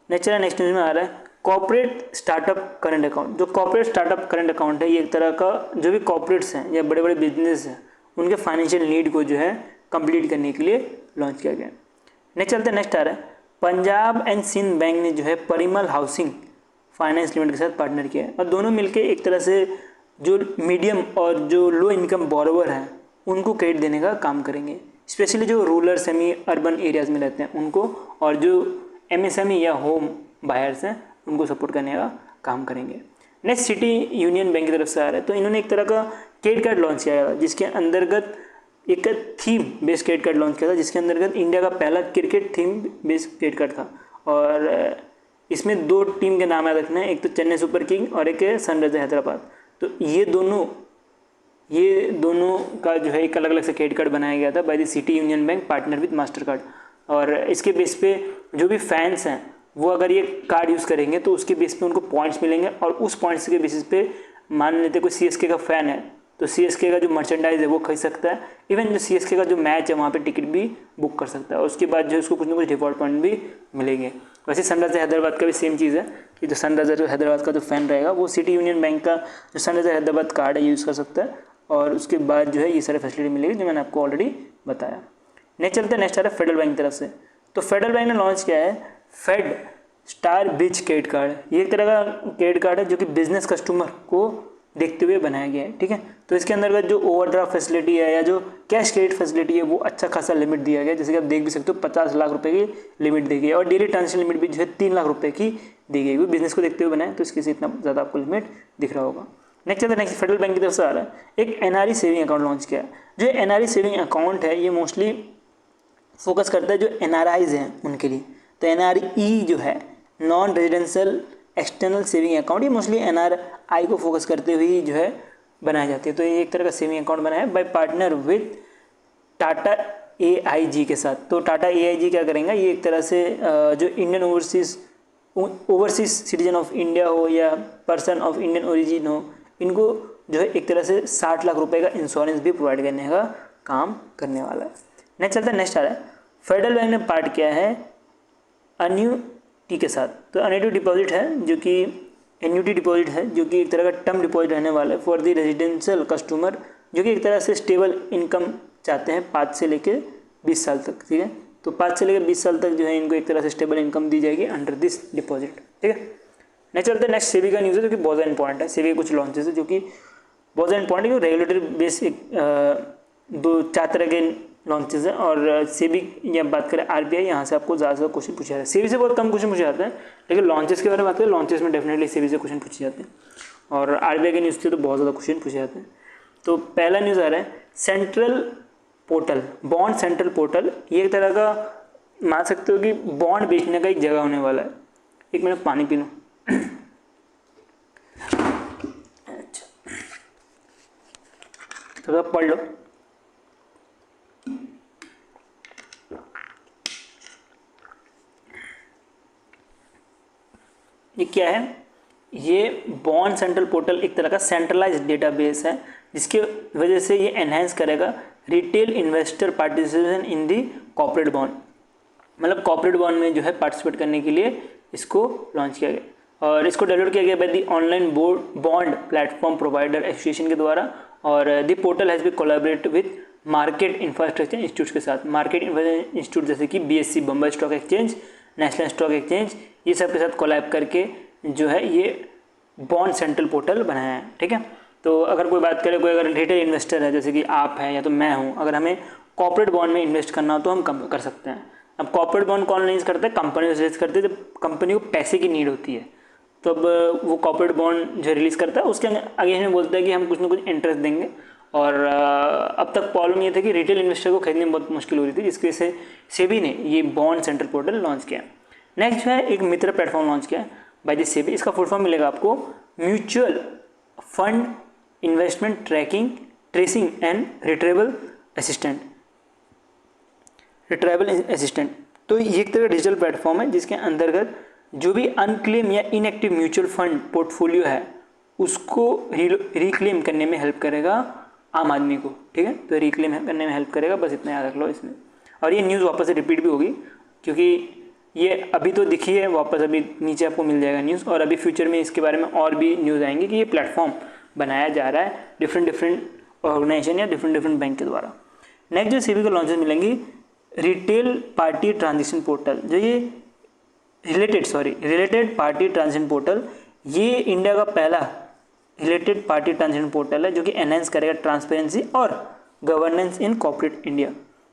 नेक्स्ट न्यूज़ में आ रहा है कॉर्पोरेट स्टार्टअप करंट अकाउंट। जो कॉर्पोरेट स्टार्टअप करंट अकाउंट है ये एक तरह का जो भी कॉर्पोरेट्स हैं या बड़े बड़े बिजनेस हैं उनके फाइनेंशियल नीड को जो है कंप्लीट करने के लिए लॉन्च किया गया। नेक्स्ट चलते हैं। नेक्स्ट आ रहा है पंजाब एंड सिंध बैंक ने जो है परिमल हाउसिंग फाइनेंस लिमिटेड के साथ पार्टनर किया है, और दोनों मिलकर एक तरह से जो मीडियम और जो लो इनकम बोरोवर हैं उनको क्रेडिट देने का काम करेंगे, स्पेशली जो रूरल सेमी अर्बन एरियाज़ में रहते हैं उनको, और जो MSME या होम बायर्स हैं उनको सपोर्ट करने का काम करेंगे। नेक्स्ट सिटी यूनियन बैंक की तरफ से आ रहा है। तो इन्होंने एक तरह का क्रेडिट कार्ड लॉन्च किया था जिसके अंतर्गत एक theme based credit card launch किया था, जिसके अंतर्गत इंडिया का पहला cricket theme based credit card था, और इसमें 2 टीम के नाम याद रखना है, एक तो चेन्नई सुपर किंग और एक है सनराइजर्स हैदराबाद। तो ये दोनों का जो है एक अलग अलग से क्रेडिट कार्ड बनाया गया था by the city union bank partner with master card, और इसके बेस पे जो भी फैंस हैं वो अगर ये कार्ड यूज़ करेंगे तो उसके बेस पे उनको पॉइंट्स मिलेंगे, और उस पॉइंट्स के बेसिस पे मान लेते कोई CSK का फ़ैन है तो CSK का जो मर्चेंडाइज है वो खरीद सकता है। इवन जो CSK का जो मैच है वहाँ पे टिकट भी बुक कर सकता है, और उसके बाद जो उसको कुछ ना कुछ रिवॉर्ड पॉइंट भी मिलेंगे। वैसे सनराइजर हैदराबाद का भी सेम चीज़ है कि जो सनराइजर हैदराबाद का जो फैन रहेगा वो सिटी यूनियन बैंक का जो सनराइजर हैदराबाद कार्ड है यूज़ कर सकता है, और उसके बाद जो है ये सारे फैसिलिटी मिलेगी जो मैंने आपको ऑलरेडी बताया। नेक्स्ट चलते हैं, नेक्स्ट आ रहा है फेडरल बैंक की तरफ से। तो फेडरल बैंक ने लॉन्च किया है Fed star bridge credit card. ये एक तरह का क्रेडिट कार्ड है जो कि बिजनेस कस्टमर को देखते हुए बनाया गया है, ठीक है। तो इसके अंतर्गत जो ओवरड्राफ्ट फैसिलिटी है या जो कैश क्रेडिट फैसिलिटी है वो अच्छा खासा लिमिट दिया गया है। जैसे कि आप देख भी सकते हो 50 लाख रुपए की लिमिट दी गई है, और डेली ट्रांजेक्शन लिमिट भी जो है 3 लाख रुपए की दी गई है। बिजनेस को देखते हुए बनाए तो इसके से इतना ज़्यादा आपको लिमिट दिख रहा होगा। नेक्स्ट फेडरल बैंक की तरफ से आ रहा है एक NRE सेविंग अकाउंट लॉन्च किया है। जो NRE सेविंग अकाउंट है ये मोस्टली फोकस करता है जो NRIs हैं उनके लिए। तो NRE जो है non residential external saving account, ये मोस्टली NRI को फोकस करते हुए जो है बनाई जाती है। तो ये एक तरह का सेविंग अकाउंट बना है bye partner with Tata AIG के साथ। तो टाटा AIG क्या करेंगे, ये एक तरह से जो Indian overseas citizen of India हो या पर्सन ऑफ इंडियन ओरिजिन हो, इनको जो है एक तरह से 60 लाख रुपए का इंश्योरेंस भी प्रोवाइड करने का काम करने वाला है। नेक्स्ट चलता है, नेक्स्ट आ रहा है फेडरल बैंक ने पार्ट किया है एन्युटी के साथ। तो एन्युटी डिपॉजिट है जो कि एन्युटी डिपॉजिट है जो कि एक तरह का टर्म डिपॉजिट रहने वाला है फॉर द रेजिडेंशियल कस्टमर, जो कि एक तरह से स्टेबल इनकम चाहते हैं 5 से लेकर 20 साल तक, ठीक है। तो 5 से लेकर 20 साल तक जो है इनको एक तरह से स्टेबल इनकम दी जाएगी अंडर दिस डिपॉजिट, ठीक है। नेक्स्ट चलते हैं, नेक्स्ट सेबी का न्यूज़ है जो कि बहुत ज़्यादा इंपॉर्टेंट है। सेबी के कुछ लॉन्चेस है जो कि बहुत ज़्यादा इंपॉर्टेंट है, रेगुलेटरी बेस 2-4 तरह के लॉन्चेस हैं। और सेबी या बात करें RBI, यहाँ से आपको ज़्यादा से क्वेश्चन पूछे जाते हैं। सेबी से बहुत कम क्वेश्चन पूछे जाते हैं, लेकिन लॉन्चेस के बारे में बात करें, लॉन्चेस में डेफिनेटली सेबी से क्वेश्चन पूछे जाते हैं, और RBI के न्यूज़ से तो बहुत ज़्यादा क्वेश्चन पूछे जाते हैं। तो पहला न्यूज़ आ रहा है central portal, bond central portal. ये एक तरह का मान सकते हो कि बॉन्ड बेचने का एक जगह होने वाला है। एक मिनट पानी पी लूँ। अच्छा, थोड़ा पढ़ लो। ये क्या है, ये बॉन्ड सेंट्रल पोर्टल एक तरह का सेंट्रलाइज्ड डेटाबेस है जिसकी वजह से ये एनहांस करेगा retail investor participation in the corporate bond. मतलब कॉर्पोरेट बॉन्ड में जो है पार्टिसिपेट करने के लिए इसको लॉन्च किया गया, और इसको डेवलप किया गया by the online bond platform provider association के द्वारा। और the portal has be collaborate with market infrastructure institute के साथ। मार्केट इंस्टीट्यूट जैसे कि BSE Bombay stock exchange, national stock exchange, ये सब के साथ कोलैब करके जो है ये बॉन्ड सेंट्रल पोर्टल बनाया है, ठीक है। तो अगर कोई बात करें, कोई अगर रिटेल इन्वेस्टर है जैसे कि आप हैं या तो मैं हूँ, अगर हमें कॉर्पोरेट बॉन्ड में इन्वेस्ट करना हो तो हम कर सकते हैं। अब कॉर्पोरेट बॉन्ड कौन रिलीज करता है, कंपनी रिलीज करती है। जब कंपनी को पैसे की नीड होती है तो अब वो कॉर्पोरेट बॉन्ड जो रिलीज़ करता है उसके आगे हमें बोलता है कि हम कुछ ना कुछ इंटरेस्ट देंगे। और अब तक प्रॉब्लम ये था कि रिटेल इन्वेस्टर को खरीदने में बहुत मुश्किल हो रही थी, जिसकी वजह से सेबी ने ये बॉन्ड सेंट्रल पोर्टल लॉन्च किया। नेक्स्ट जो है एक मित्र प्लेटफॉर्म लॉन्च किया बाय द सेबी। इसका फुल फॉर्म मिलेगा आपको mutual fund investment tracing and retrieval assistant. तो ये एक तरह का डिजिटल प्लेटफॉर्म है जिसके अंतर्गत जो भी अनक्लेम या इनएक्टिव म्यूचुअल फंड पोर्टफोलियो है उसको रिक्लेम करने में हेल्प करेगा आम आदमी को, ठीक है। तो रिक्लेम करने में हेल्प करेगा, बस इतना याद रख लो इसमें। और ये न्यूज़ वापस से रिपीट भी होगी क्योंकि ये अभी तो दिखी है, वापस अभी नीचे आपको मिल जाएगा न्यूज़, और अभी फ्यूचर में इसके बारे में और भी न्यूज़ आएंगे कि ये प्लेटफॉर्म बनाया जा रहा है डिफरेंट ऑर्गेनाइजेशन या डिफरेंट बैंक के द्वारा। नेक्स्ट जो सेबी को लॉन्चेस मिलेंगी रिटेल पार्टी ट्रांजेक्शन पोर्टल। जो ये रिलेटेड पार्टी ट्रांजेक्शन पोर्टल, ये इंडिया का पहला रिलेटेड पार्टी ट्रांजेक्शन पोर्टल है जो कि एनहांस करेगा ट्रांसपेरेंसी और governance in corporate India.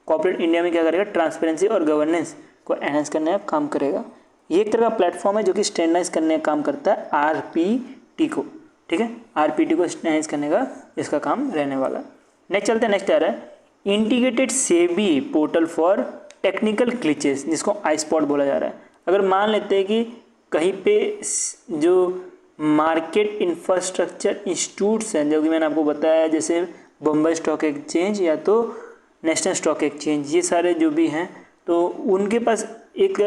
Corporate India में क्या करेगा, ट्रांसपेरेंसी और गवर्नेंस को एनहांस करने का काम करेगा। ये एक तरह का प्लेटफॉर्म है जो कि स्टैंडर्डाइज करने का काम करता है RPT को, ठीक है। RPT को स्टैंडर्डाइज करने का इसका काम रहने वाला है। नेक्स्ट चलते हैं, नेक्स्ट आ रहा है integrated SEBI portal for technical glitches, जिसको iSpot बोला जा रहा है। अगर मान लेते हैं कि कहीं पे जो मार्केट इंफ्रास्ट्रक्चर इंस्टीट्यूट्स हैं जो कि मैंने आपको बताया, जैसे बम्बई स्टॉक एक्सचेंज या तो नेशनल स्टॉक एक्सचेंज, ये सारे जो भी हैं, तो उनके पास एक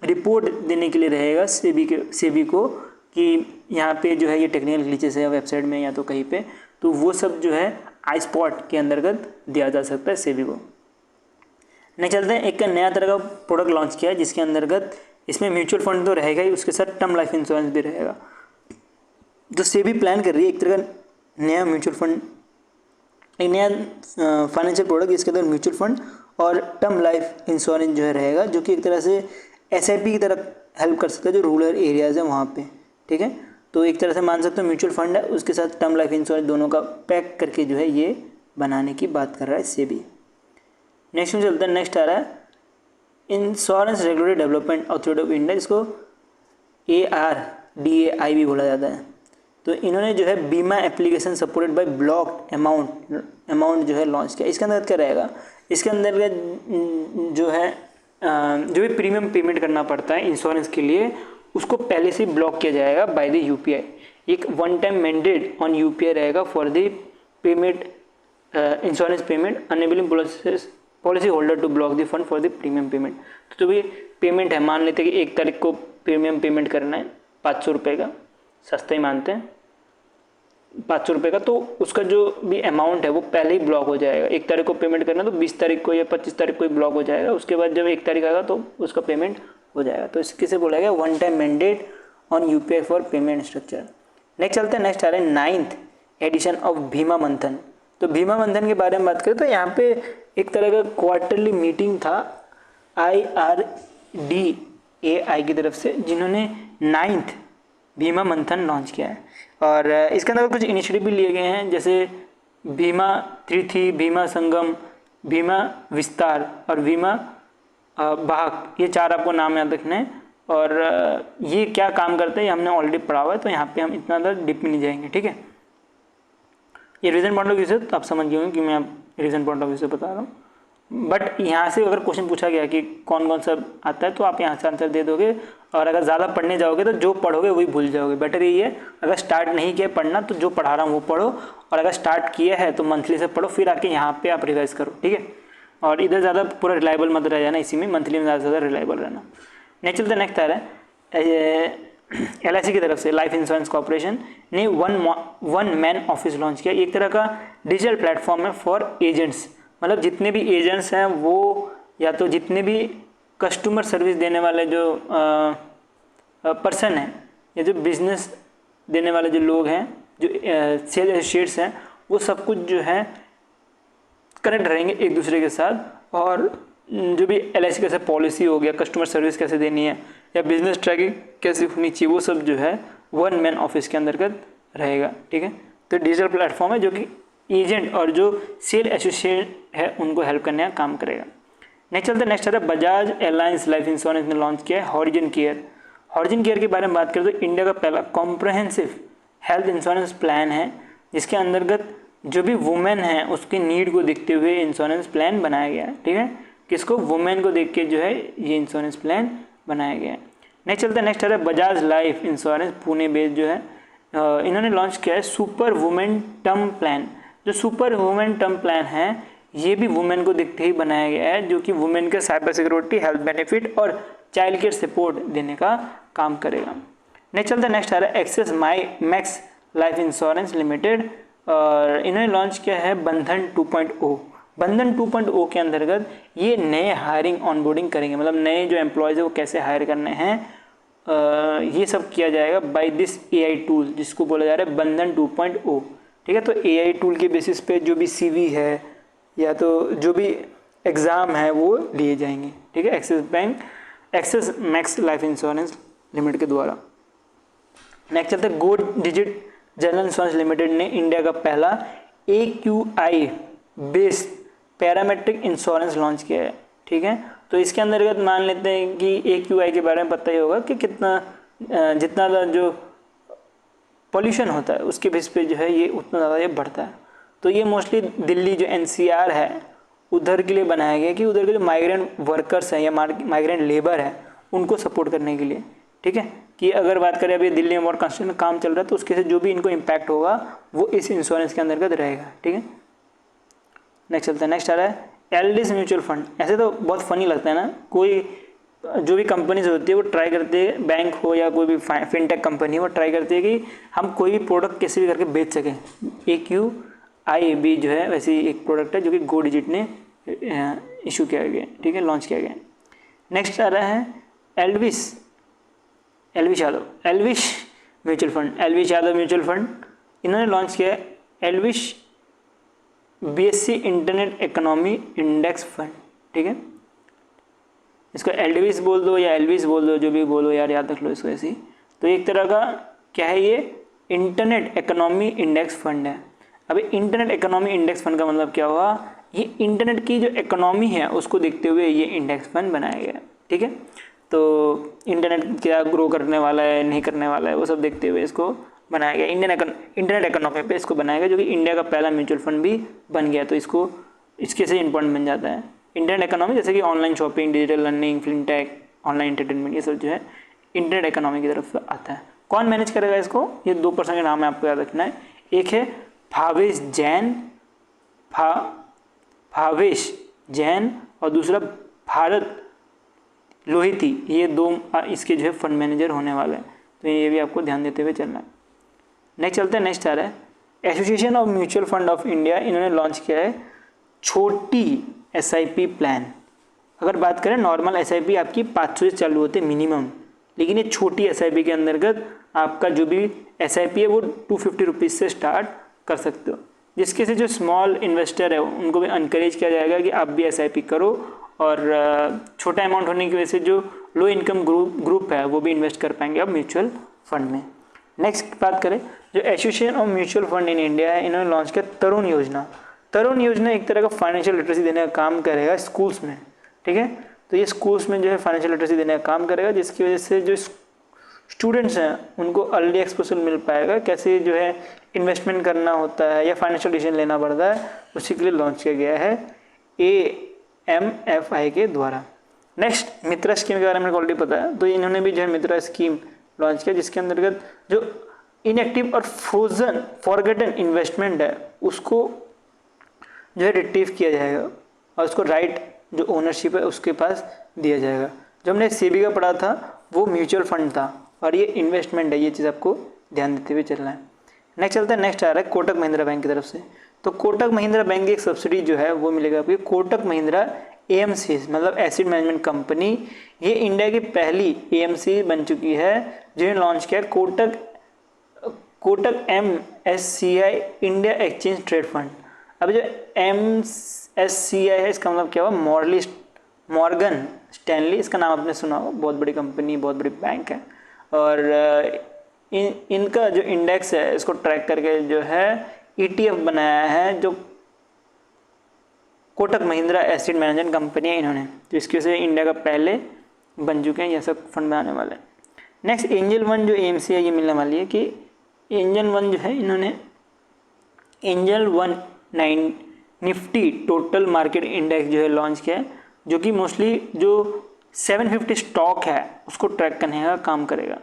रिपोर्ट देने के लिए रहेगा सेबी को कि यहाँ पे जो है ये टेक्निकल ग्लिचेस है वेबसाइट में या तो कहीं पे, तो वो सब जो है iSpot के अंतर्गत दिया जा सकता है सेबी को। नहीं चलते हैं, एक नया तरह का प्रोडक्ट लॉन्च किया है जिसके अंतर्गत इसमें म्यूचुअल फंड तो रहेगा ही, उसके साथ टर्म लाइफ इंश्योरेंस भी रहेगा। तो सेबी प्लान कर रही है एक तरह का नया म्यूचुअल फंड, एक नया फाइनेंशियल प्रोडक्ट जिसके अंदर म्यूचुअल फंड और टर्म लाइफ इंश्योरेंस जो है रहेगा, जो कि एक तरह से SIP की तरह हेल्प कर सकता है जो रूरल एरियाज़ है वहाँ पे। ठीक है, तो एक तरह से मान सकते हो म्यूचुअल फंड है, उसके साथ टर्म लाइफ इंश्योरेंस दोनों का पैक करके जो है ये बनाने की बात कर रहा है सेबी। नेक्स्ट में चलते हैं, नेक्स्ट आ रहा है insurance regulatory development authority of India, जिसको ARDAI भी बोला जाता है। तो इन्होंने जो है बीमा application supported by block amount जो है लॉन्च किया। इसके अंदर क्या रहेगा, इसके अंदर जो है जो भी प्रीमियम पेमेंट करना पड़ता है इंश्योरेंस के लिए उसको पहले से ब्लॉक किया जाएगा बाय द UPI। एक one time mandate on UPI रहेगा for the payment insurance payment enabling policy holder to block the fund for the premium payment. तो जो भी पेमेंट है, मान लेते हैं कि 1 तारीख को प्रीमियम पेमेंट करना है 500 रुपये का, सस्ता ही मानते हैं 500 रुपये का, तो उसका जो भी अमाउंट है वो पहले ही ब्लॉक हो जाएगा। 1 तारीख को पेमेंट करना तो 20 तारीख को या 25 तारीख को ही ब्लॉक हो जाएगा। उसके बाद जब 1 तारीख आएगा तो उसका पेमेंट हो जाएगा। तो इसके से बोला गया one time mandate on UPI for payment structure. Next चलते हैं, नेक्स्ट आ रहा है 9th एडिशन ऑफ भीमा मंथन। तो भीमा मंथन के बारे में बात करें तो यहाँ पे एक तरह का क्वार्टरली मीटिंग था IRDAI की तरफ से, जिन्होंने 9th भीमा मंथन लॉन्च किया है। और इसके अंदर कुछ इनिशिएटिव भी लिए गए हैं, जैसे भीमा 3 भीमा संगम, भीमा विस्तार और भीमा बाहक, ये 4 आपको नाम याद रखने हैं। और ये क्या काम करते हैं ये हमने ऑलरेडी पढ़ा हुआ है, तो यहाँ पे हम इतना ज़्यादा डीप में नहीं जाएंगे। ठीक है, ये रीजन पॉइंट ऑफ व्यू से तो आप समझ गए होंगे कि मैं रीजन पॉइंट ऑफ व्यू से बता रहा हूँ। बट यहाँ से अगर क्वेश्चन पूछा गया कि कौन कौन सा आता है तो आप यहाँ से आंसर दे दोगे। और अगर ज़्यादा पढ़ने जाओगे तो जो पढ़ोगे वही भूल जाओगे। बेटर यही है, अगर स्टार्ट नहीं किया पढ़ना तो जो पढ़ा रहा हूँ वो पढ़ो, और अगर स्टार्ट किया है तो मंथली से पढ़ो, फिर आके यहाँ पे आप रिवाइज करो। ठीक है, और इधर ज़्यादा पूरा रिलायबल मत रह जाना, इसी में मंथली में ज़्यादा से ज़्यादा रिलायबल रहना। नेक्स्ट चलते नेक्स्ट आ रहा है LIC की तरफ से लाइफ इंश्योरेंस कॉर्पोरेशन ने वन मैन ऑफिस लॉन्च किया। एक तरह का डिजिटल प्लेटफॉर्म है फॉर एजेंट्स, मतलब जितने भी एजेंट्स हैं वो या तो जितने भी कस्टमर सर्विस देने वाले जो पर्सन हैं या जो बिजनेस देने वाले जो लोग हैं, जो सेल एसोसिएट्स हैं, वो सब कुछ जो है कनेक्ट रहेंगे एक दूसरे के साथ। और जो भी LIC कैसे पॉलिसी हो गया, कस्टमर सर्विस कैसे देनी है या बिजनेस ट्रैकिंग कैसे होनी चाहिए, वो सब जो है वन मैन ऑफिस के अंतर्गत रहेगा। ठीक है, तो डिजिटल प्लेटफॉर्म है जो कि एजेंट और जो सेल एसोसिएट है उनको हेल्प करने का काम करेगा। नेक्स्ट चलते नेक्स्ट है बजाज एलायंस लाइफ इंश्योरेंस ने लॉन्च किया है हॉरिजन केयर। हॉरिजन केयर के बारे में बात करें तो इंडिया का पहला कॉम्प्रहेंसिव हेल्थ इंश्योरेंस प्लान है, जिसके अंतर्गत जो भी वुमेन है उसकी नीड को देखते हुए इंश्योरेंस प्लान बनाया गया है। ठीक है, किसको, वुमेन को देख के जो है ये इंश्योरेंस प्लान बनाया गया है। नेक्स्ट चलते हैं, नेक्स्ट है Bajaj life insurance Pune based जो है इन्होंने लॉन्च किया है सुपर वुमेन टर्म प्लान। जो सुपर वुमेन टर्म प्लान है ये भी वुमेन को देखते ही बनाया गया है, जो कि वुमेन के साइबर सिक्योरिटी, हेल्थ बेनिफिट और चाइल्ड केयर सपोर्ट देने का काम करेगा। नेक्स्ट चलते हैं, नेक्स्ट आ रहा है axis max life insurance limited, और इन्होंने लॉन्च किया है बंधन 2.0। बंधन 2.0 के अंतर्गत ये नए हायरिंग ऑनबोर्डिंग करेंगे, मतलब नए जो एम्प्लॉयज़ है वो कैसे हायर करने हैं, ये सब किया जाएगा बाय दिस AI टूल, जिसको बोला जा रहा है बंधन 2.0। ठीक है, तो AI टूल के बेसिस पे जो भी CV है या तो जो भी एग्ज़ाम है वो लिए जाएंगे। ठीक है, axis max life insurance limited के द्वारा। नेक्स्ट चलते हैं गो डिजिट जनरल इंश्योरेंस लिमिटेड ने इंडिया का पहला AQI based parametric insurance launch किया है। ठीक है, तो इसके अंतर्गत मान लेते हैं कि AQI के बारे में पता ही होगा कि कितना जितना जो पॉल्यूशन होता है उसके बेस पे जो है ये उतना ज़्यादा ये बढ़ता है। तो ये मोस्टली दिल्ली जो NCR है उधर के लिए बनाया गया कि उधर के जो माइग्रेंट वर्कर्स हैं या माइग्रेंट लेबर है उनको सपोर्ट करने के लिए। ठीक है, कि अगर बात करें अभी दिल्ली में और कंस्ट्रक्शन काम चल रहा है तो उसके से जो भी इनको इम्पैक्ट होगा वो इस इंश्योरेंस के अंतर्गत रहेगा। ठीक है, नेक्स्ट चलता है, नेक्स्ट आ रहा है एलडिस म्यूचुअल फंड। ऐसे तो बहुत फनी लगता है ना, कोई जो भी कंपनीज होती है वो ट्राई करती है, बैंक हो या कोई भी फिनटेक कंपनी वो ट्राई करती है कि हम कोई भी प्रोडक्ट कैसे भी करके बेच सकें। AQIB जो है वैसे एक प्रोडक्ट है जो कि गो डिजिट ने इशू किया गया, ठीक है, लॉन्च किया गया। नेक्स्ट आ रहा है Elvish mutual fund. Elvish Yadav mutual fund इन्होंने लॉन्च किया है Elvish BSC internet economy index fund, ठीक है। इसको एल्विश बोल दो या एल्विश बोल दो, जो भी बोलो यार, याद रख लो इसको ऐसी। तो एक तरह का क्या है, ये इंटरनेट इकोनॉमी इंडेक्स फंड है। अभी इंटरनेट इकोनॉमी इंडेक्स फंड का मतलब क्या हुआ, ये इंटरनेट की जो इकोनॉमी है उसको देखते हुए ये इंडेक्स फंड बनाया गया है, ठीक है। तो इंटरनेट क्या ग्रो करने वाला है नहीं करने वाला है वो सब देखते हुए इसको बनाया गया, इंटरनेट इकोनॉमी पे इसको बनाया गया, जो कि इंडिया का पहला म्यूचुअल फंड भी बन गया। तो इसको इसके से इंपॉर्टेंट बन जाता है इंटरनेट इकोनॉमी, जैसे कि online shopping, digital learning, fintech, online entertainment, ये सब जो है इंटरनेट इकोनॉमी की तरफ से आता है। कौन मैनेज करेगा इसको, ये 2 पर्सन के नाम है आपको याद रखना है। एक है भावेश जैन और दूसरा भारत लोहिती, ये 2 इसके जो है फंड मैनेजर होने वाले हैं। तो ये भी आपको ध्यान देते हुए चलना है। नेक्स्ट चलते हैं, नेक्स्ट आ रहा है association of mutual fund of India. इन्होंने लॉन्च किया है छोटी SIP प्लान। अगर बात करें नॉर्मल SIP आपकी 500 से चालू होते मिनिमम, लेकिन ये छोटी SIP के अंतर्गत आपका जो भी SIP है वो 250 रुपीज़ से स्टार्ट कर सकते हो, जिसके से जो स्मॉल इन्वेस्टर है उनको भी इनकरेज किया जाएगा कि आप भी SIP करो, और छोटा अमाउंट होने की वजह से जो लो इनकम ग्रुप है वो भी इन्वेस्ट कर पाएंगे अब म्यूचुअल फंड में। नेक्स्ट बात करें जो association of mutual fund in India है, इन्होंने लॉन्च किया तरुण योजना। तरुण योजना एक तरह का फाइनेंशियल लिटरेसी देने का काम करेगा स्कूल्स में, ठीक है। तो ये स्कूल्स में जो है फाइनेंशियल लिटरेसी देने का काम करेगा, जिसकी वजह से जो स्टूडेंट्स हैं उनको अर्ली एक्सपोजर मिल पाएगा, कैसे जो है इन्वेस्टमेंट करना होता है या फाइनेंशियल डिसीजन लेना पड़ता है, उसी के लिए लॉन्च किया गया है AMFI के द्वारा। नेक्स्ट मित्रा स्कीम के बारे में ऑलरेडी पता है, तो इन्होंने भी जो है मित्रा स्कीम लॉन्च किया, जिसके अंतर्गत जो इनएक्टिव और फॉरगेटन इन्वेस्टमेंट है उसको जो है रिट्रीव किया जाएगा और उसको राइट जो ओनरशिप है उसके पास दिया जाएगा। जो हमने सेबी का पढ़ा था वो म्यूचुअल फंड था और ये इन्वेस्टमेंट है, ये चीज़ आपको ध्यान देते हुए चलना है। नेक्स्ट चलता है, नेक्स्ट आ रहा है कोटक महिंद्रा बैंक की तरफ से। तो कोटक महिंद्रा बैंक की एक सब्सिडी जो है वो मिलेगा आपकी कोटक महिंद्रा AMC, मतलब एसेट मैनेजमेंट कंपनी। ये इंडिया की पहली AMC बन चुकी है जिन्हें लॉन्च किया Kotak MSCI India exchange trade fund. अब जो MSCI है इसका मतलब क्या हुआ, मॉर्गन स्टैनली, इसका नाम आपने सुना हो, बहुत बड़ी कंपनी, बहुत बड़ी बैंक है। और इनका जो इंडेक्स है इसको ट्रैक करके जो है ETF बनाया है जो Kotak Mahindra asset management company है इन्होंने, तो इसकी वजह से इंडिया का पहले बन चुके हैं ये सब फंड बनाने वाले। नेक्स्ट एंजल वन जो AMC है ये मिलने वाली है कि एंजल वन जो है इन्होंने angel one Nifty total market index जो है लॉन्च किया है, जो कि मोस्टली जो 750 स्टॉक है उसको ट्रैक करने का काम करेगा।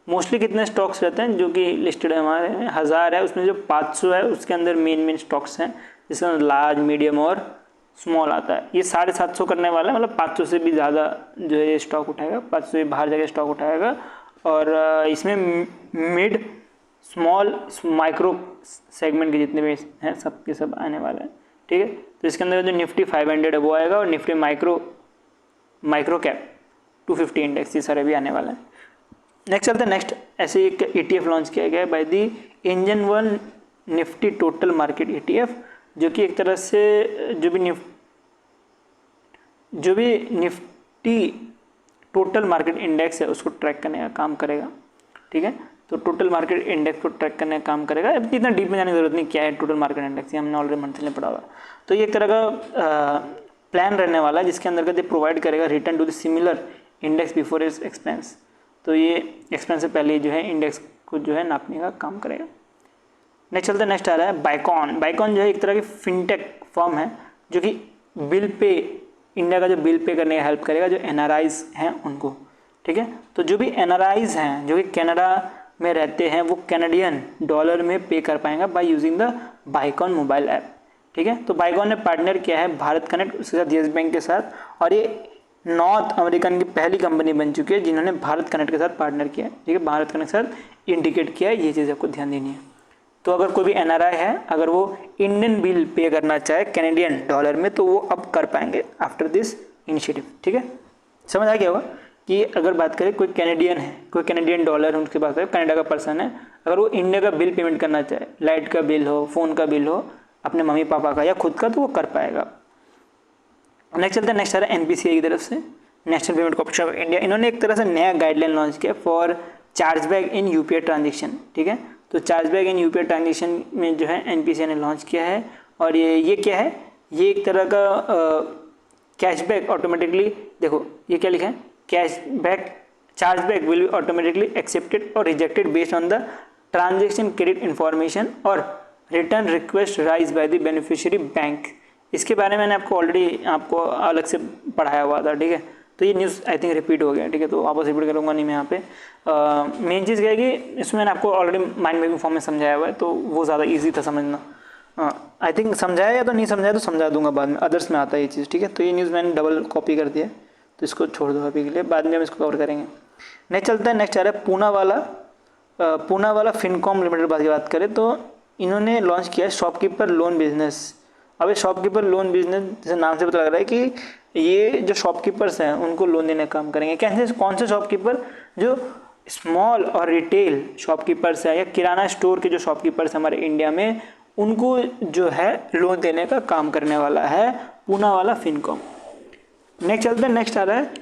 मोस्टली कितने स्टॉक्स रहते हैं जो कि लिस्टेड है हमारे 1000 है, उसमें जो 500 है उसके अंदर मेन स्टॉक्स हैं, जिसके अंदर लार्ज, मीडियम और स्मॉल आता है। ये 750 करने वाला है, मतलब 500 से भी ज़्यादा जो है ये स्टॉक उठाएगा, 500 से बाहर जाके स्टॉक उठाएगा। और इसमें मिड, स्मॉल, माइक्रो सेगमेंट के जितने भी हैं सब के सब आने वाले हैं, ठीक है। तो इसके अंदर जो निफ्टी 500 है वो आएगा और निफ्टी माइक्रो कैप 250 इंडेक्स, ये सारे भी आने वाले हैं। नेक्स्ट चलते हैं, नेक्स्ट ऐसे एक ETF लॉन्च किया गया है by the angel one Nifty total market ETF, जो कि एक तरह से जो भी निफ्टी टोटल मार्केट इंडेक्स है उसको ट्रैक करने का काम करेगा, ठीक है। तो टोटल मार्केट इंडेक्स को ट्रैक करने का काम करेगा। अब इतना डीप में जाने की जरूरत नहीं, क्या है टोटल मार्केट इंडेक्स, ये हमने ऑलरेडी मंथली में पढ़ा हुआ। तो ये एक तरह का प्लान रहने वाला है जिसके अंतर्गत ये प्रोवाइड करेगा return to the similar index before its expense. तो ये एक्सपेंस से पहले जो है इंडेक्स को जो है नापने का काम करेगा। नेक्स्ट चलते, नेक्स्ट आ रहा है बाइकॉन जो है एक तरह की फिनटेक फर्म है जो कि बिल पे, इंडिया का जो बिल पे करने का हेल्प करेगा जो NRIs हैं उनको, ठीक है। तो जो भी NRIs हैं जो कि कनाडा में रहते हैं वो कैनेडियन डॉलर में पे कर पाएंगे बाय यूजिंग द बाइकॉन मोबाइल ऐप, ठीक है। तो बाइकॉन ने पार्टनर किया है भारत कनेक्ट उसके साथ, येस बैंक के साथ, और ये नॉर्थ अमेरिकन की पहली कंपनी बन चुकी है जिन्होंने भारत कनेक्ट के साथ पार्टनर किया है, ठीक है, भारत कनेक्ट के साथ इंडिकेट किया है, ये चीज़ आपको ध्यान देनी है। तो अगर कोई भी एनआरआई है, अगर वो इंडियन बिल पे करना चाहे कैनेडियन डॉलर में, तो वो अब कर पाएंगे आफ्टर दिस इनिशिएटिव, ठीक है। समझ आ गया होगा कि अगर बात करें कोई कैनेडियन है, कोई कैनेडियन डॉलर है उनके पास है, कनाडा का पर्सन है, अगर वो इंडिया का बिल पेमेंट करना चाहे, लाइट का बिल हो, फ़ोन का बिल हो, अपने मम्मी पापा का या खुद का, तो वो कर पाएगा। नेक्स्ट चलते हैं, नेक्स्ट आ रहा है एनपीसीआई की तरफ से, national payment corporation of India. इन्होंने एक तरह से नया गाइडलाइन लॉन्च किया for chargeback in UPI transaction, ठीक है। तो चार्जबैक इन यूपीआई ट्रांजेक्शन में जो है एनपीसीआई ने लॉन्च किया है, और ये क्या है, ये एक तरह का कैशबैक ऑटोमेटिकली, देखो ये क्या लिखा है, cashback chargeback will be automatically accepted और rejected based on the transaction credit information और return request raise by the beneficiary bank. इसके बारे में मैंने आपको ऑलरेडी आपको अलग से पढ़ाया हुआ था, ठीक है। तो ये न्यूज़ आई थिंक रिपीट हो गया, ठीक है, तो वापस रिपीट करूँगा नहीं मैं यहाँ पे। मेन चीज़ क्या है कि इसमें मैंने आपको ऑलरेडी माइंड मेकिंग फॉर्म में समझाया हुआ है, तो वो ज़्यादा ईजी था समझना। आई थिंक समझाया या तो नहीं समझाया तो समझा दूंगा बाद में, अदर्स में आता है ये चीज़, ठीक है। तो ये न्यूज़ मैंने डबल कॉपी कर दिया, तो इसको छोड़ दो अभी के लिए, बाद में हम इसको कवर करेंगे। नेक्स्ट चलता है, नेक्स्ट आ रहा है पूना वाला फिनकॉम लिमिटेड की बात करें तो इन्होंने लॉन्च किया है शॉपकीपर लोन बिजनेस। अब ये शॉपकीपर लोन बिजनेस जैसे नाम से पता लग रहा है कि ये जो शॉपकीपर्स हैं उनको लोन देने का काम करेंगे। कैसे, कौन से शॉपकीपर, जो स्मॉल और रिटेल शॉपकीपर्स हैं या किराना स्टोर के जो शॉपकीपर्स हैं हमारे इंडिया में, उनको जो है लोन देने का काम करने वाला है पूना वाला फिनकॉम। नेक्स्ट चलते हैं, नेक्स्ट आ रहा है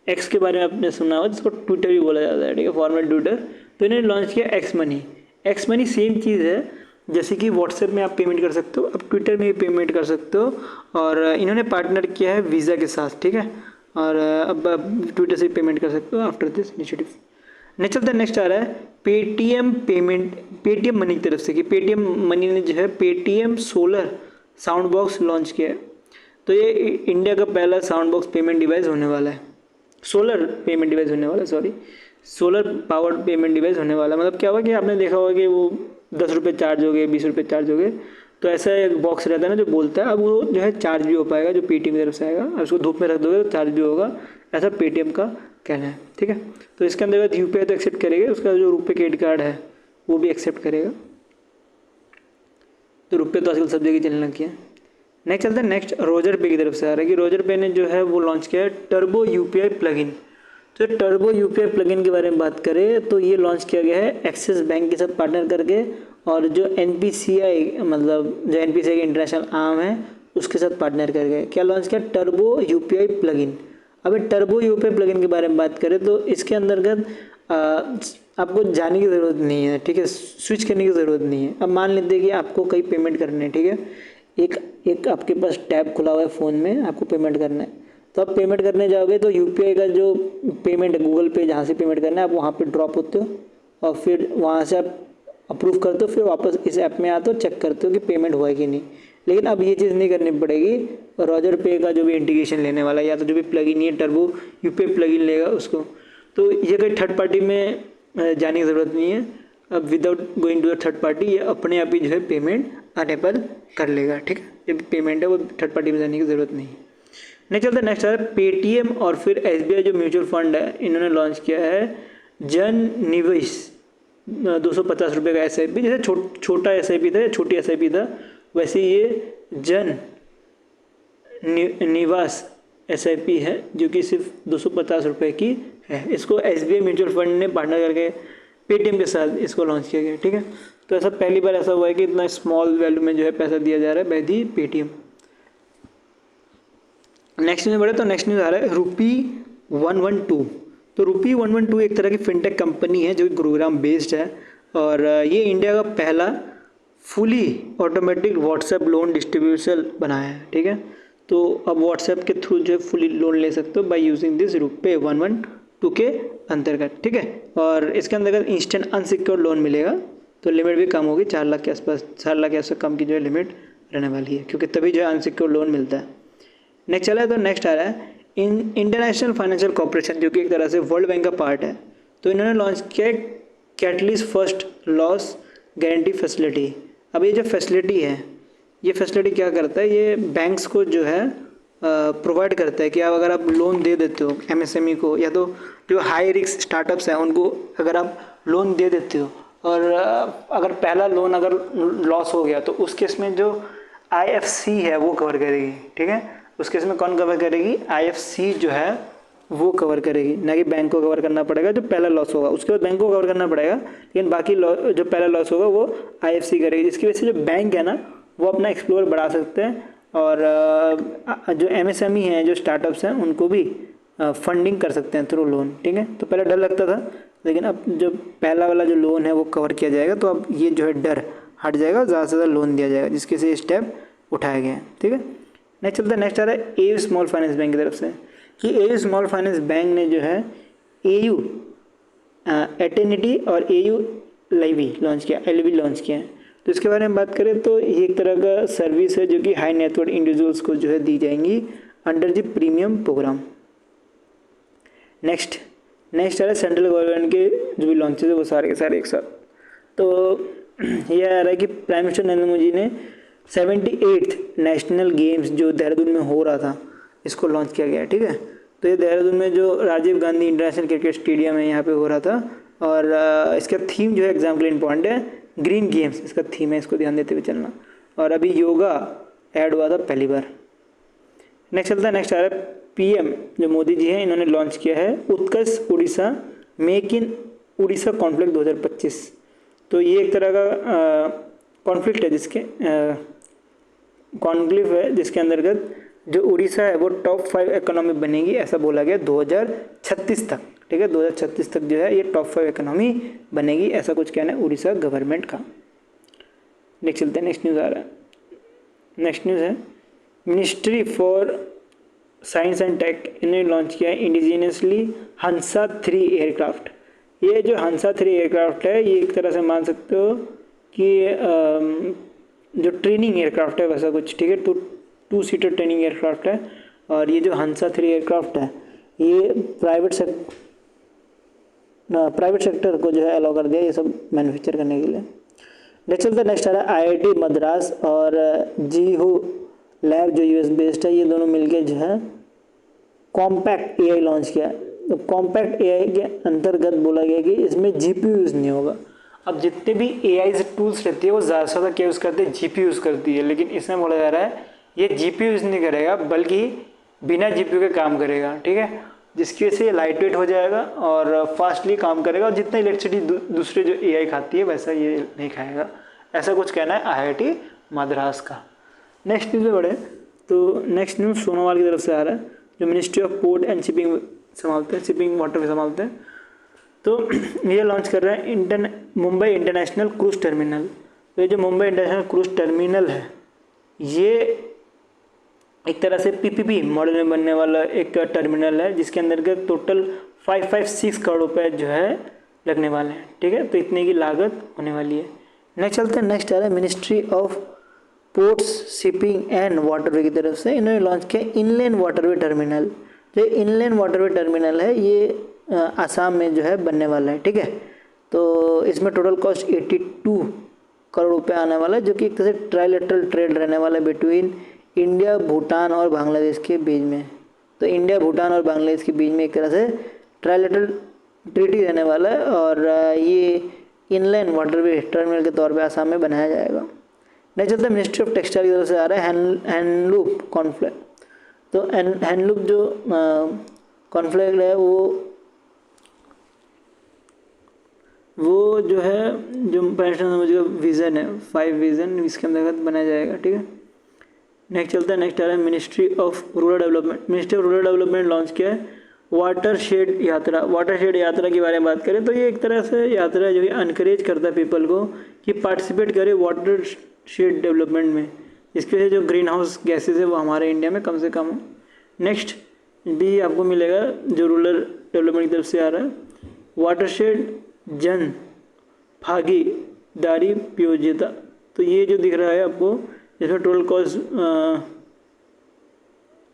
एक्स के बारे में आपने सुना होगा, जिसको ट्विटर भी बोला जाता है, ठीक है, फॉर्मेट ट्विटर। तो इन्होंने लॉन्च किया एक्स मनी सेम चीज़ है, जैसे कि व्हाट्सएप में आप पेमेंट कर सकते हो, अब ट्विटर में भी पेमेंट कर सकते हो, और इन्होंने पार्टनर किया है वीज़ा के साथ, ठीक है, और अब आप ट्विटर से पेमेंट कर सकते हो आफ्टर दिस इनिशिएटिव। नेक्स्ट चलता है, नेक्स्ट आ रहा है पेटीएम मनी की तरफ से, कि पेटीएम मनी ने जो है Paytm solar sound box launch किया है। तो ये इंडिया का पहला साउंड बॉक्स पेमेंट डिवाइस होने वाला है, सोलर पावर्ड पेमेंट डिवाइस होने वाला है। मतलब क्या हुआ कि आपने देखा होगा कि वो 10 रुपये चार्ज हो गए, 20 रुपये चार्ज हो गए, तो ऐसा एक बॉक्स रहता है ना जो बोलता है, अब वो जो है चार्ज भी हो पाएगा, जो पेटीएम की तरफ से आएगा, अब उसको धूप में रख दोगे तो चार्ज भी होगा, ऐसा पेटीएम का कहना है, ठीक है। तो इसके अंदर यूपीआई तो एक्सेप्ट करेगा, उसका जो रुपये क्रेडिट कार्ड है वो भी एक्सेप्ट करेगा। तो रुपये तो आजकल सब जगह चलने लग गया। नेक्स्ट चलता है, नेक्स्ट रोजर पे की तरफ से आ रहा है कि रोजर पे ने जो है वो लॉन्च किया है टर्बो यूपीआई प्लगइन। तो टर्बो यूपीआई प्लगइन के बारे में बात करें तो ये लॉन्च किया गया है एक्सिस बैंक के साथ पार्टनर करके, और जो एनपीसीआई मतलब जो एनपीसीआई की इंटरनेशनल आर्म है उसके साथ पार्टनर करके क्या लॉन्च किया, टर्बो यूपीआई प्लगइन। अब टर्बो यूपीआई प्लगइन के बारे में बात करें तो इसके अंतर्गत आपको जाने की ज़रूरत नहीं है, ठीक है, स्विच करने की ज़रूरत नहीं है। अब मान लेते हैं कि आपको कहीं पेमेंट करने है, ठीक है, एक आपके पास टैब खुला हुआ है फ़ोन में, आपको पेमेंट करना है, तो आप पेमेंट करने जाओगे तो यूपीआई का जो पेमेंट है गूगल पे जहाँ से पेमेंट करना है आप वहाँ पे ड्रॉप होते हो, और फिर वहाँ से आप अप्रूव करते हो, फिर वापस इस ऐप में आते हो, चेक करते हो कि पेमेंट हुआ है कि नहीं। लेकिन अब ये चीज़ नहीं करनी पड़ेगी, रोजर पे का जो भी इंटीग्रेशन लेने वाला है या तो जो भी प्लगइन है टर्बो यूपीआई प्लगइन लेगा उसको, तो ये कोई थर्ड पार्टी में जाने की ज़रूरत नहीं है। अब without going to the third party ये अपने आप ही जो है पेमेंट अनेबल कर लेगा, ठीक है, जो पेमेंट है वो थर्ड पार्टी में जाने की ज़रूरत नहीं है। नेक्स्ट चलता है, नेक्स्ट है पेटीएम और फिर एसबीआई जो म्यूचुअल फंड है इन्होंने लॉन्च किया है जन निवेश 250 रुपये का एसआईपी। जैसे छोटा एसआईपी था या छोटी एसआईपी था, वैसे ये जन निवास एसआईपी है जो कि सिर्फ 250 रुपये की है। इसको एसबीआई म्यूचुअल फंड ने पार्टनर करके पेटीएम के साथ इसको लॉन्च किया गया, ठीक है। तो ऐसा पहली बार ऐसा हुआ है कि इतना स्मॉल वैल्यू में जो है पैसा दिया जा रहा है by the Paytm. Next news बढ़े तो नेक्स्ट न्यूज़ आ रहा है रूपी 112। तो रूपी 112 एक तरह की फिनटेक कंपनी है जो गुरुग्राम बेस्ड है, और ये इंडिया का पहला fully automatic WhatsApp loan distribution बनाया है, ठीक है। तो अब व्हाट्सएप के थ्रू जो है फुली लोन ले सकते हो बाय यूजिंग दिस रूपे 112 के अंतर्गत, ठीक है। और इसके अंतर्गत इंस्टेंट अनसिक्योर्ड लोन मिलेगा, तो लिमिट भी कम होगी, 4 लाख के आसपास, 4 लाख से कम की जो है लिमिट रहने वाली है, क्योंकि तभी जो है अनसिक्योर्ड लोन मिलता है। नेक्स्ट चला है तो नेक्स्ट आ रहा है इंटरनेशनल फाइनेंशियल कॉर्पोरेशन, जो कि एक तरह से वर्ल्ड बैंक का पार्ट है। तो इन्होंने लॉन्च किया है catalyst first loss guarantee facility. अब ये जो फैसिलिटी है, ये फैसिलिटी क्या करता है, ये बैंक्स को जो है प्रोवाइड करता है कि आप अगर आप लोन दे देते हो एमएसएमई को, या तो जो हाई रिस्क स्टार्टअप्स हैं उनको अगर आप लोन दे देते हो और अगर पहला लोन अगर लॉस हो गया तो उस केस में जो आईएफसी है वो कवर करेगी। ठीक है, उस केस में कौन कवर करेगी? आईएफसी जो है वो कवर करेगी, ना कि बैंक को कवर करना पड़ेगा जो पहला लॉस होगा। उसके बाद बैंक को कवर करना पड़ेगा, लेकिन बाकी जो पहला लॉस होगा वो आईएफसी करेगी, जिसकी वजह से जो बैंक है ना वो अपना एक्सप्लोर बढ़ा सकते हैं और जो एमएसएमई हैं, जो स्टार्टअप्स हैं, उनको भी फंडिंग कर सकते हैं थ्रू लोन। ठीक है, तो पहले डर लगता था, लेकिन अब जो पहला वाला जो लोन है वो कवर किया जाएगा, तो अब ये जो है डर हट जाएगा, ज़्यादा से ज़्यादा लोन दिया जाएगा, जिसके से स्टेप उठाए गए हैं। ठीक है, नेक्स्ट चलता है। नेक्स्ट आ रहा है एयू स्मॉल फाइनेंस बैंक की तरफ से कि एयू स्मॉल फाइनेंस बैंक ने जो है एयू एटेनिटी और एयू लाइवी लॉन्च किया, एलवी लॉन्च किया है। तो इसके बारे में बात करें तो ये एक तरह का सर्विस है जो कि हाई नेटवर्थ इंडिविजुअल्स को जो है दी जाएंगी under the premium program. Next आ रहा है सेंट्रल गवर्नमेंट के जो भी लॉन्चेस है वो सारे के सारे एक साथ। तो ये आ रहा है कि प्राइम मिनिस्टर नरेंद्र मोदी ने 78th नेशनल गेम्स जो देहरादून में हो रहा था इसको लॉन्च किया गया है। ठीक है, तो ये देहरादून में जो Rajiv Gandhi international cricket stadium है यहाँ पे हो रहा था और इसका थीम जो है एग्जाम के लिए इंपॉर्टेंट है, ग्रीन गेम्स इसका थीम है, इसको ध्यान देते हुए चलना। और अभी योगा ऐड हुआ था पहली बार। नेक्स्ट चलता है। नेक्स्ट आ रहा है पीएम जो मोदी जी हैं, इन्होंने लॉन्च किया है Utkarsh Odisha make in Odisha conflict 2025। तो ये एक तरह का कॉन्फ्लिक्ट है जिसके कॉन्क्लेव है जिसके अंतर्गत जो उड़ीसा है वो टॉप 5 इकोनॉमी बनेगी, ऐसा बोला गया 2036 तक। ठीक है, 2036 तक जो है ये टॉप 5 इकोनॉमी बनेगी, ऐसा कुछ कहना है उड़ीसा गवर्नमेंट का। नेक्स्ट चलते हैं। नेक्स्ट न्यूज़ आ रहा है। नेक्स्ट न्यूज़ है ministry for science and tech, इन्होंने लॉन्च किया है इंडिजीनियसली हंसा 3 एयरक्राफ्ट। ये जो हंसा 3 एयरक्राफ्ट है ये एक तरह से मान सकते हो कि जो ट्रेनिंग एयरक्राफ्ट है वैसा कुछ। ठीक है, 2 सीटर ट्रेनिंग एयरक्राफ्ट है और ये जो हंसा 3 एयरक्राफ्ट है ये प्राइवेट सेक्टर को जो है अलाउ कर दिया ये सब मैन्युफैक्चर करने के लिए। नेक्स्ट चलता है। नेक्स्ट आ रहा है आईआईटी मद्रास और जीहू लैब जो यूएस बेस्ड है, ये दोनों मिलकर जो है कॉम्पैक्ट एआई लॉन्च किया। तो कॉम्पैक्ट एआई के अंतर्गत बोला गया कि इसमें जीपीयू यूज़ नहीं होगा। अब जितने भी एआई से टूल्स रहती है वो ज़्यादा से ज़्यादा क्या यूज़ करते हैं? जीपीयू यूज़ करती है, लेकिन इसमें बोला जा रहा है ये जीपीयू यूज़ नहीं करेगा बल्कि बिना जीपीयू के काम करेगा। ठीक है, जिसकी वजह से ये लाइट वेट हो जाएगा और फास्टली काम करेगा और जितना इलेक्ट्रिसिटी दूसरे जो एआई खाती है वैसा ये नहीं खाएगा, ऐसा कुछ कहना है आईआईटी मद्रास का। नेक्स्ट न्यूज़ में बढ़े तो नेक्स्ट न्यूज़ सोनोवाल की तरफ से आ रहा है जो ministry of port and shipping संभालते हैं, शिपिंग वाटर संभालते हैं। तो ये लॉन्च कर रहा है मुंबई इंटरनेशनल क्रूज टर्मिनल। तो ये जो मुंबई इंटरनेशनल क्रूज टर्मिनल है ये एक तरह से पीपीपी मॉडल में बनने वाला एक टर्मिनल है जिसके अंतर्गत टोटल 556 करोड़ रुपए जो है लगने वाले हैं। ठीक है, तो इतने की लागत होने वाली है। नेक्स्ट चलते हैं। नेक्स्ट आ रहा है ministry of ports shipping and waterway की तरफ से इन्होंने लॉन्च किया इनलैंड वाटरवे टर्मिनल। जो इनलैंड वाटरवे टर्मिनल है ये आसाम में जो है बनने वाला है। ठीक है, तो इसमें टोटल कॉस्ट 82 करोड़ रुपए आने वाला है जो कि एक तरह से ट्राइलेटरल ट्रेड रहने वाला है बिटवीन इंडिया, भूटान और बांग्लादेश के बीच में। तो इंडिया, भूटान और बांग्लादेश के बीच में एक तरह से ट्राइलेटरल ट्रीटी रहने वाला है और ये इनलैंड वाटरवे टर्मिनल के तौर पे आसाम में बनाया जाएगा। नेक्स्ट चलता है मिनिस्ट्री ऑफ टेक्सटाइल की तरफ से आ रहा है हैंडलूम कॉन्फ्लिक्ट। तो हैंडलूम जो कॉन्फ्लिक्ट है वो जो है जो जो विज़न है 5 विज़न इसके अंतर्गत बनाया जाएगा। ठीक है, नेक्स्ट चलता है। नेक्स्ट आ रहा है ministry of rural development. Ministry of rural development launch किया है वाटरशेड यात्रा। वाटरशेड यात्रा के बारे में बात करें तो ये एक तरह से यात्रा है जो कि अनकरेज करता है पीपल को कि पार्टिसिपेट करे वाटर शेड डेवलपमेंट में, इसके वजह से जो ग्रीन हाउस गैसेज है वो हमारे इंडिया में कम से कम हो। नेक्स्ट भी आपको मिलेगा जो रूरल डेवलपमेंट की तरफ से आ रहा है वाटरशेड जन भागीदारी प्रयोज्यता। तो ये जो दिख रहा है आपको इसमें टोटल कॉस्ट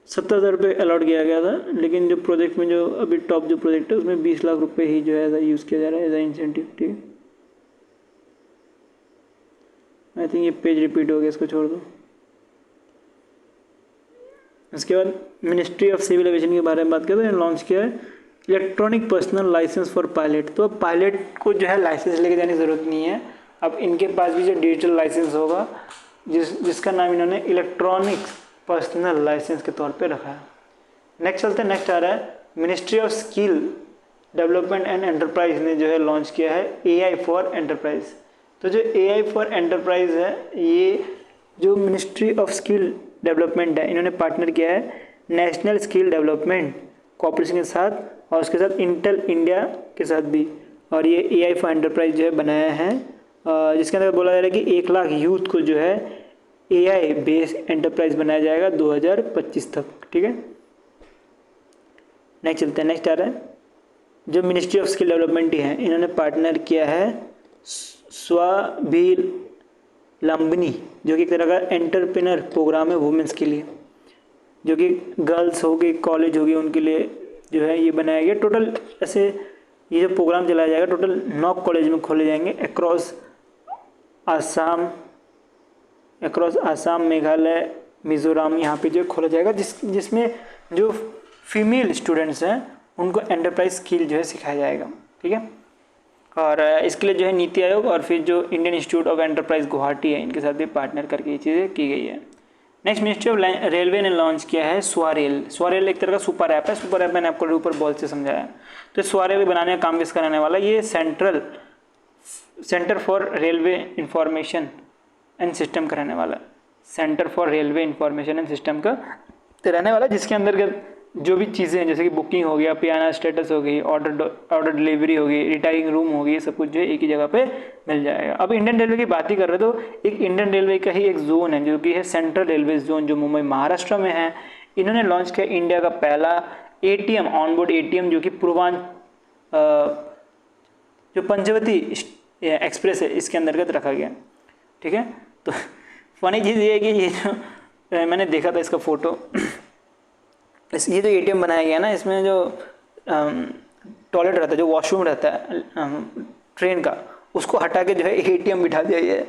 70,000 रुपये अलॉट किया गया था, लेकिन जो प्रोजेक्ट में जो अभी टॉप जो प्रोजेक्ट है उसमें 20 लाख रुपए ही जो है ऐसा यूज़ किया जा रहा है एज अ इंसेंटिव। ठीक है, आई थिंक ये पेज रिपीट हो गया, इसको छोड़ दो। उसके बाद मिनिस्ट्री ऑफ सिविल एविएशन के बारे में बात करें तो लॉन्च किया है electronic personal licence for pilot. तो अब पायलट को जो है लाइसेंस लेके जाने की ज़रूरत नहीं है, अब इनके पास भी जो डिजिटल लाइसेंस होगा जिसका नाम इन्होंने इलेक्ट्रॉनिक पर्सनल लाइसेंस के तौर पे रखा है। नेक्स्ट चलते हैं, नेक्स्ट आ रहा है ministry of skill development and enterprise ने जो है लॉन्च किया है AI फॉर एंटरप्राइज। तो जो AI फॉर एंटरप्राइज है, ये जो मिनिस्ट्री ऑफ स्किल डेवलपमेंट है, इन्होंने पार्टनर किया है नेशनल स्किल डेवलपमेंट कॉर्पोरेशन के साथ और उसके साथ इंटेल इंडिया के साथ भी, और ये AI फॉर एंटरप्राइज जो है बनाया है, जिसके अंदर बोला जा रहा है कि 1 लाख यूथ को जो है AI बेस्ड एंटरप्राइज बनाया जाएगा 2025 तक। ठीक है, नेक्स्ट चलते हैं, नेक्स्ट आ रहा है जो मिनिस्ट्री ऑफ स्किल डेवलपमेंट ही है, इन्होंने पार्टनर किया है स्वावलंबनी, जो कि एक तरह का एंटरप्रेन्योर प्रोग्राम है वुमेंस के लिए, जो कि गर्ल्स होगी, कॉलेज होगी, उनके लिए जो है ये बनाया गया। टोटल ऐसे ये जो प्रोग्राम चलाया जाएगा टोटल 9 कॉलेज में खोले जाएंगे अक्रॉस आसाम, मेघालय, मिजोरम, यहाँ पे जो खोला जाएगा, जिसमें जो फीमेल स्टूडेंट्स हैं उनको एंटरप्राइज स्किल जो है सिखाया जाएगा। ठीक है, और इसके लिए जो है नीति आयोग और फिर जो Indian institute of enterprise Guwahati है, इनके साथ भी पार्टनर करके ये चीज़ें की गई है। नेक्स्ट मिनिस्ट्री ऑफ रेलवे ने लॉन्च किया है स्वारेल। स्वारेल एक तरह का सुपर ऐप है, सुपर ऐप मैंने आपको ऊपर बॉल से समझाया। तो स्वारेल बनाने का काम किसका रहने वाला है, ये centre for railway information and system का रहने वाला है, centre for railway information and system का रहने वाला है, जिसके अंतर्गत जो भी चीज़ें हैं जैसे कि बुकिंग हो गया, पियाना स्टेटस हो गई, ऑर्डर डिलीवरी होगी, रिटायरिंग रूम होगी, ये सब कुछ जो है एक ही जगह पे मिल जाएगा। अब इंडियन रेलवे की बात ही कर रहे तो एक इंडियन रेलवे का ही एक जोन है जो कि है सेंट्रल रेलवे जोन, जो मुंबई महाराष्ट्र में है। इन्होंने लॉन्च किया इंडिया का पहला ATM ऑनबोर्ड ATM, जो कि जो पंचवती एक्सप्रेस है इसके अंतर्गत रखा गया। ठीक है, तो फनी चीज़ ये है कि ये जो मैंने देखा था इसका फ़ोटो, ये जो ATM बनाया गया ना, इसमें जो टॉयलेट रहता है, जो वॉशरूम रहता है ट्रेन का, उसको हटा के जो है ATM बिठा दिया गया है।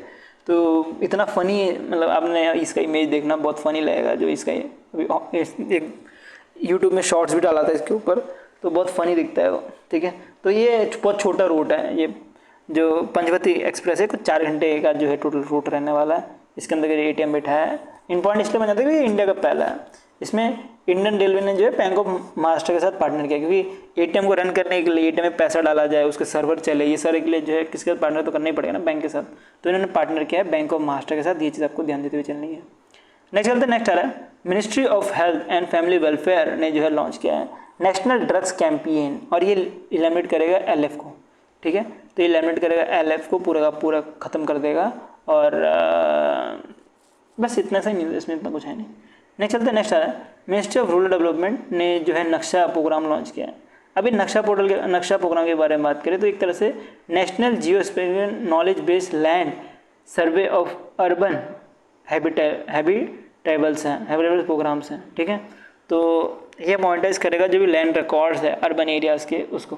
तो इतना फ़नी, मतलब आपने इसका इमेज देखना बहुत फ़नी लगेगा। जो इसका एक यूट्यूब में शॉर्ट्स भी डाला था इसके ऊपर, तो बहुत फ़नी दिखता है वो। ठीक है, तो ये बहुत छोटा रूट है, ये जो पंचवती एक्सप्रेस है कुछ 4 घंटे का जो है टोटल रूट रहने वाला है। इसके अंदर ATM बैठा है। इंपॉर्टेंट इसलिए बना था कि इंडिया का पहला है। इसमें इंडियन रेलवे ने जो है बैंक ऑफ महाराष्ट्र के साथ पार्टनर किया, क्योंकि ATM को रन करने के लिए ATM में पैसा डाला जाए, उसके सर्वर चले, ये सारे के लिए जो है किसके साथ पार्टनर तो करना ही पड़ेगा ना, बैंक के साथ। तो इन्होंने पार्टनर किया है बैंक ऑफ महाराष्ट्र के साथ। ये चीज़ आपको ध्यान देते हुए चलनी है। नेक्स्ट चलते नेक्स्ट आ रहा है ministry of health and family welfare ने जो है लॉन्च किया है नेशनल ड्रग्स कैंपेन, और ये इलिमिनेट करेगा LF को। ठीक है, तो ये इलिमिनेट करेगा LF को, पूरा का पूरा ख़त्म कर देगा। और बस इतना सा ही नहीं, इसमें इतना कुछ है नहीं। नेक्स्ट चलते नेक्स्ट आ रहा है मिनिस्ट्री ऑफ रूरल डेवलपमेंट ने जो है नक्शा प्रोग्राम लॉन्च किया है। अभी नक्शा प्रोग्राम के बारे में बात करें तो एक तरह से national geospatial knowledge based land survey of urban habitables programs हैं। ठीक है, तो ये मॉनिटाइज करेगा जो भी लैंड रिकॉर्ड्स है अर्बन एरियाज़ के, उसको।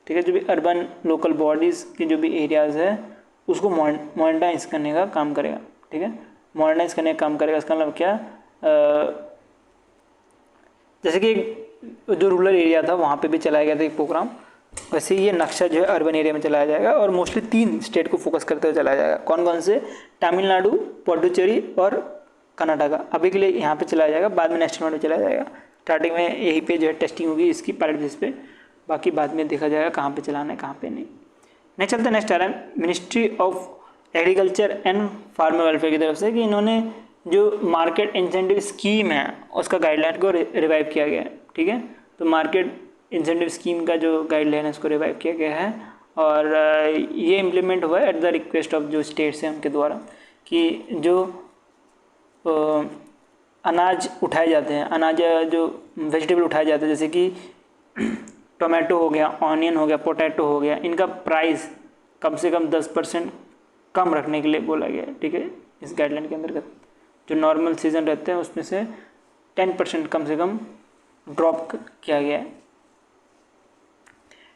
ठीक है, जो भी अर्बन लोकल बॉडीज़ के जो भी एरियाज़ है उसको मॉनिटाइज करने का काम करेगा। ठीक है, मॉडर्नाइज करने का काम करेगा। इसका मतलब क्या, जैसे कि जो रूरल एरिया था वहाँ पे भी चलाया गया था एक प्रोग्राम, वैसे ये नक्शा जो है अर्बन एरिया में चलाया जाएगा और मोस्टली 3 स्टेट को फोकस करते हुए चलाया जाएगा। कौन कौन से, तमिलनाडु, पुडुचेरी और कर्नाटका। अभी के लिए यहाँ पे चलाया जाएगा, बाद में नेक्स्ट मंथ में चलाया जाएगा। स्टार्टिंग में यहीं पे जो है टेस्टिंग होगी इसकी पायलट बेस पे, बाकी बाद में देखा जाएगा कहाँ पे चलाना है कहाँ पे नहीं। नेक्स्ट चलते नेक्स्ट आ रहा है ministry of agriculture and farmer welfare की तरफ से कि इन्होंने जो मार्केट इंसेंटिव स्कीम है उसका गाइडलाइन को रिवाइव किया गया है। ठीक है, तो मार्केट इंसेंटिव स्कीम का जो गाइडलाइन है उसको रिवाइव किया गया है और ये इम्प्लीमेंट हुआ है एट द रिक्वेस्ट ऑफ जो स्टेट्स हैं उनके द्वारा, कि जो अनाज उठाए जाते हैं, अनाज जो वेजिटेबल उठाए जाते हैं, जैसे कि टोमेटो हो गया, ऑनियन हो गया, पोटैटो हो गया, इनका प्राइस कम से कम 10% कम रखने के लिए बोला गया है। ठीक है, इस गाइडलाइन के अंतर्गत जो नॉर्मल सीजन रहते हैं उसमें से 10% कम से कम ड्रॉप किया गया है।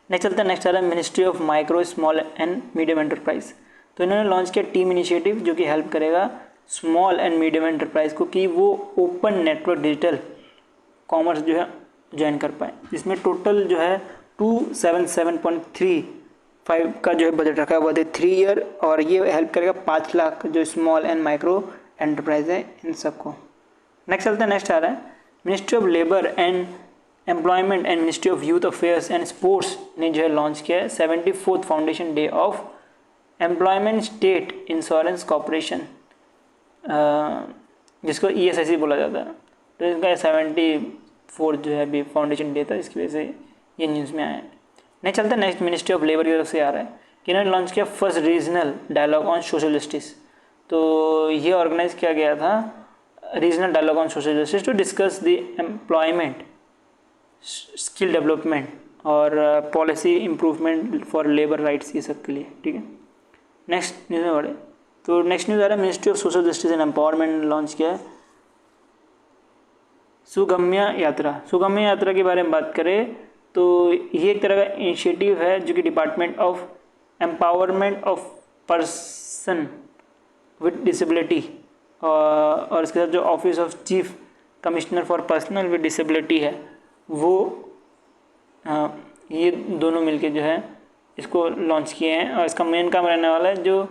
नेक्स्ट चलते हैं नेक्स्ट आ रहा है ministry of micro small and medium enterprise. तो इन्होंने लॉन्च किया टीम इनिशिएटिव जो कि हेल्प करेगा स्मॉल एंड मीडियम एंटरप्राइज को कि वो ओपन नेटवर्क डिजिटल कॉमर्स जो है ज्वाइन कर पाए। इसमें टोटल जो है 277.35 का जो है बजट रखा हुआ है 3 ईयर, और ये हेल्प करेगा 5 लाख जो स्मॉल एंड माइक्रो एंटरप्राइज है इन सबको। नेक्स्ट चलते हैं, नेक्स्ट आ रहा है ministry of labour and employment and ministry of youth affairs and sports ने जो है लॉन्च किया है 74th foundation day of employment state insurance corporation, जिसको ESIC बोला जाता है। तो इसका 74 जो है अभी फाउंडेशन डे था, इसकी वजह से ये न्यूज़ में आया है। नहीं चलता, नेक्स्ट मिनिस्ट्री ऑफ लेबर की तरफ से आ रहा है कि इन्होंने लॉन्च किया first regional dialogue on social justice. तो ये ऑर्गेनाइज किया गया था regional dialogue on social justice to discuss the employment, skill development और policy improvement for labour rights, ये सब के लिए। ठीक है, नेक्स्ट न्यूज़ में बढ़े तो नेक्स्ट न्यूज़ आ रहा है ministry of social justice and empowerment launch किया है सुगम्य यात्रा। सुगम्य यात्रा के बारे में बात करें तो ये एक तरह का इनिशिएटिव है जो कि department of empowerment of person with disability और इसके साथ जो office of chief commissioner for personal with disability है वो ये दोनों मिलके जो है इसको लॉन्च किए हैं। और इसका मेन काम रहने वाला है जो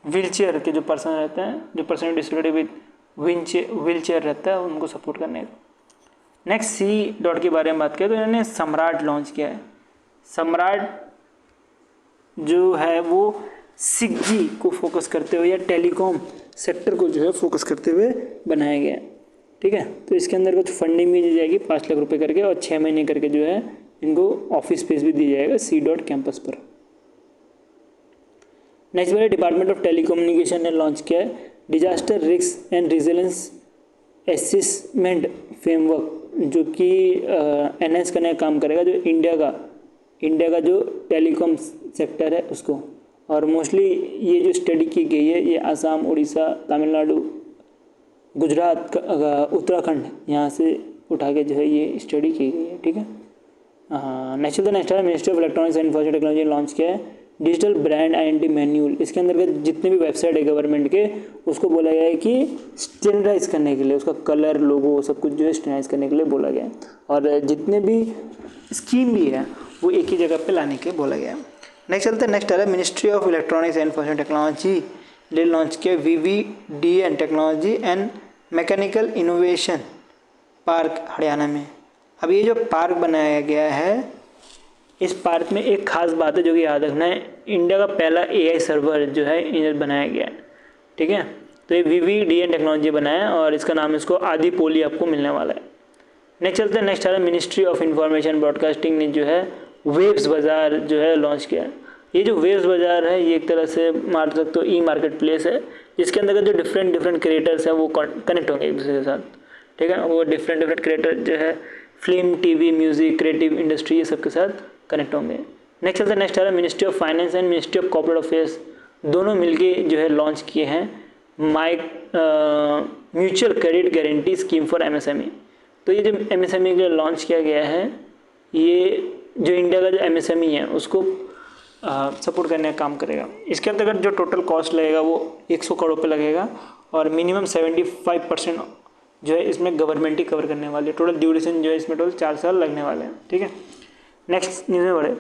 व्हील चेयर के जो पर्सन रहते हैं, जो person with disability with wheel chair रहता है, उनको सपोर्ट करने का। नेक्स्ट C के बारे में बात करें तो इन्होंने सम्राट लॉन्च किया है। सम्राट जो है वो 6G को फोकस करते हुए या टेलीकॉम सेक्टर को जो है फोकस करते हुए बनाया गया है। ठीक है, तो इसके अंदर कुछ फंडिंग भी दी जाएगी 5 लाख रुपए करके, और 6 महीने करके जो है इनको ऑफिस स्पेस भी दी जाएगा C कैंपस पर। नेक्स्ट वाले डिपार्टमेंट ऑफ टेलीकम्युनिकेशन ने लॉन्च किया है disaster risk and resilience assessment framework, जो कि एनहांस करने का काम करेगा जो इंडिया का जो टेलीकॉम सेक्टर है उसको। और मोस्टली ये जो स्टडी की गई है ये आसाम, उड़ीसा, तमिलनाडु, गुजरात, उत्तराखंड यहाँ से उठा के जो है ये स्टडी की गई है। ठीक है, next ministry of electronics and information technology ने लॉन्च किया है डिजिटल ब्रांड आइडेंटिटी मैन्यूअल। इसके अंदर जितने भी वेबसाइट है गवर्नमेंट के उसको बोला गया है कि स्टैंडर्डाइज करने के लिए उसका कलर, लोगो सब कुछ जो है स्टैंडर्डाइज करने के लिए बोला गया है, और जितने भी स्कीम भी है वो एक ही जगह पे लाने के बोला गया है। नेक्स्ट चलते हैं, नेक्स्ट आ रहा है ministry of electronics and information technology ने लॉन्च किया VVDN technology and mechanical innovation park Haryana में। अब ये जो पार्क बनाया गया है इस पार्क में एक खास बात है जो कि याद रखना है, इंडिया का पहला AI सर्वर जो है इधर बनाया गया है। ठीक है, तो ये VVDN टेक्नोलॉजी बनाया और इसका नाम इसको आदिपोली आपको मिलने वाला है। नेक्स्ट चलते हैं, नेक्स्ट आ रहा है मिनिस्ट्री ऑफ इंफॉर्मेशन ब्रॉडकास्टिंग ने जो है वेब्स बाज़ार जो है लॉन्च किया है। ये जो वेब्स बाज़ार है ये एक तरह से मान सकते हो ई-मार्केट प्लेस है, जिसके अंदर जो डिफरेंट क्रिएटर्स हैं वो कनेक्ट होंगे एक दूसरे के साथ। ठीक है, वो डिफरेंट क्रिएटर जो है film, TV, music, creative industry ये सब के साथ कनेक्ट होंगे। नेक्स्ट चलते हैं, नेक्स्ट आ रहा है ministry of finance and ministry of corporate affairs दोनों मिलके जो है लॉन्च किए हैं mutual credit guarantee scheme for MSME। तो ये जो MSME के लिए लॉन्च किया गया है ये जो इंडिया का जो MSME है उसको सपोर्ट करने का काम करेगा। इसके अंतर्गत जो टोटल कॉस्ट लगेगा वो 100 करोड़ पे लगेगा और मिनिमम 75% जो है इसमें गवर्नमेंट ही कवर करने वाली है। टोटल ड्यूरेशन जो है इसमें टोटल 4 साल लगने वाले हैं। ठीक है, नेक्स्ट न्यूज़ में बढ़े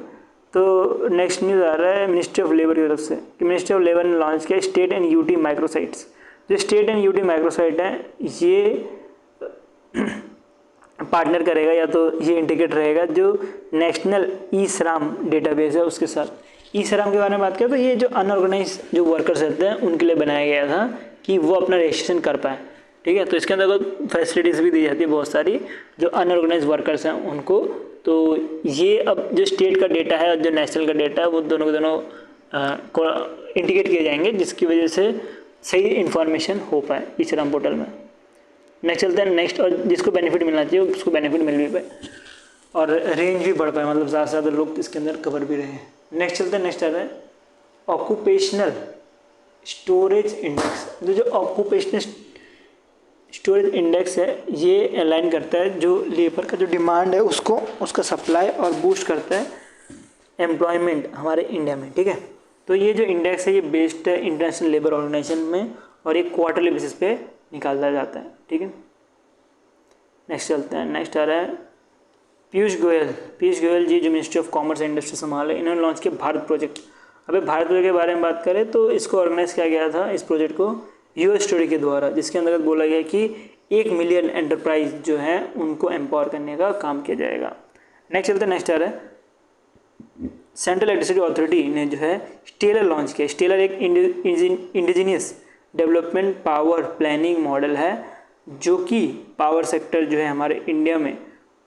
तो नेक्स्ट न्यूज़ आ रहा है मिनिस्ट्री ऑफ लेबर की तरफ से कि मिनिस्ट्री ऑफ लेबर ने लॉन्च किया स्टेट एंड UT माइक्रोसाइट्स। जो स्टेट एंड UT माइक्रोसाइट है ये पार्टनर करेगा या तो ये इंटीग्रेट रहेगा जो नेशनल ई-श्रम डेटाबेस है उसके साथ। ई-श्रम के बारे में बात करें तो ये जो अनऑर्गेनाइज जो वर्कर्स रहते हैं उनके लिए बनाया गया था कि वो अपना रजिस्ट्रेशन कर पाए। ठीक है, तो इसके अंदर फैसिलिटीज़ भी दी जाती है बहुत सारी जो अनऑर्गेनाइज वर्कर्स हैं उनको। तो ये अब जो स्टेट का डेटा है और जो नेशनल का डेटा है वो दोनों के दोनों को इंटीग्रेट किए जाएंगे जिसकी वजह से सही इन्फॉर्मेशन हो पाए ई-श्रम पोर्टल में। नेक्स्ट चलते हैं, नेक्स्ट और जिसको बेनिफिट मिलना चाहिए उसको बेनिफिट मिल भी पाए और रेंज भी बढ़ पाए, मतलब ज़्यादा से ज़्यादा लोग इसके अंदर कवर भी रहे। नेक्स्ट चलते हैं, नेक्स्ट आ रहा है ऑक्यूपेशनल स्टोरेज इंडेक्स। जो ऑक्यूपेशनल स्टोरेज इंडेक्स है ये अलाइन करता है जो लेबर का जो डिमांड है उसको उसका सप्लाई और बूस्ट करता है एम्प्लॉयमेंट हमारे इंडिया में। ठीक है, तो ये जो इंडेक्स है ये बेस्ड है इंटरनेशनल लेबर ऑर्गेनाइजेशन में और ये क्वार्टरली बेसिस पे निकाला जाता है। ठीक है, नेक्स्ट चलते हैं। नेक्स्ट आ रहा है पीयूष गोयल जी जो ministry of commerce and industry संभाले, इन्होंने लॉन्च किया भारत प्रोजेक्ट। अभी भारत प्रोजेक्ट के बारे में बात करें तो इसको ऑर्गेनाइज किया गया था, इस प्रोजेक्ट को यूएस स्टोरी के द्वारा, जिसके अंतर्गत बोला गया कि 1 मिलियन एंटरप्राइज जो है उनको एम्पावर करने का काम किया जाएगा। नेक्स्ट चलते हैं। नेक्स्ट आ रहा है सेंट्रल इलेक्ट्रिसिटी अथॉरिटी ने जो है स्टेलर लॉन्च किया। स्टेलर एक indigenous development power planning model है जो कि पावर सेक्टर जो है हमारे इंडिया में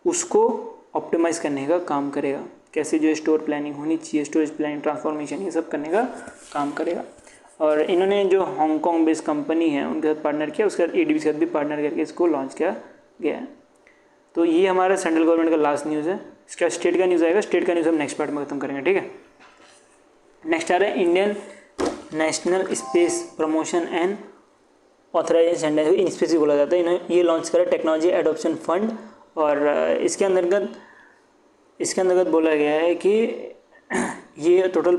उसको ऑप्टिमाइज़ करने का काम करेगा। कैसे जो स्टोर प्लानिंग होनी चाहिए, स्टोरेज प्लानिंग, ट्रांसफॉर्मेशन, ये सब करने का काम करेगा। और इन्होंने जो हांगकॉन्ग बेस्ड कंपनी है उनके साथ पार्टनर किया, उसके बाद एडीबी के साथ भी पार्टनर करके इसको लॉन्च किया गया है। तो ये हमारा सेंट्रल गवर्नमेंट का लास्ट न्यूज़ है। इसका स्टेट का न्यूज़ आएगा, स्टेट का न्यूज़ हम नेक्स्ट पार्ट में खत्म करेंगे, ठीक है। नेक्स्ट आ रहा है Indian national space promotion and authorisation centre, IN space भी बोला जाता है। इन्होंने ये लॉन्च करा टेक्नोलॉजी एडॉप्शन फंड, और इसके अंतर्गत बोला गया है कि ये टोटल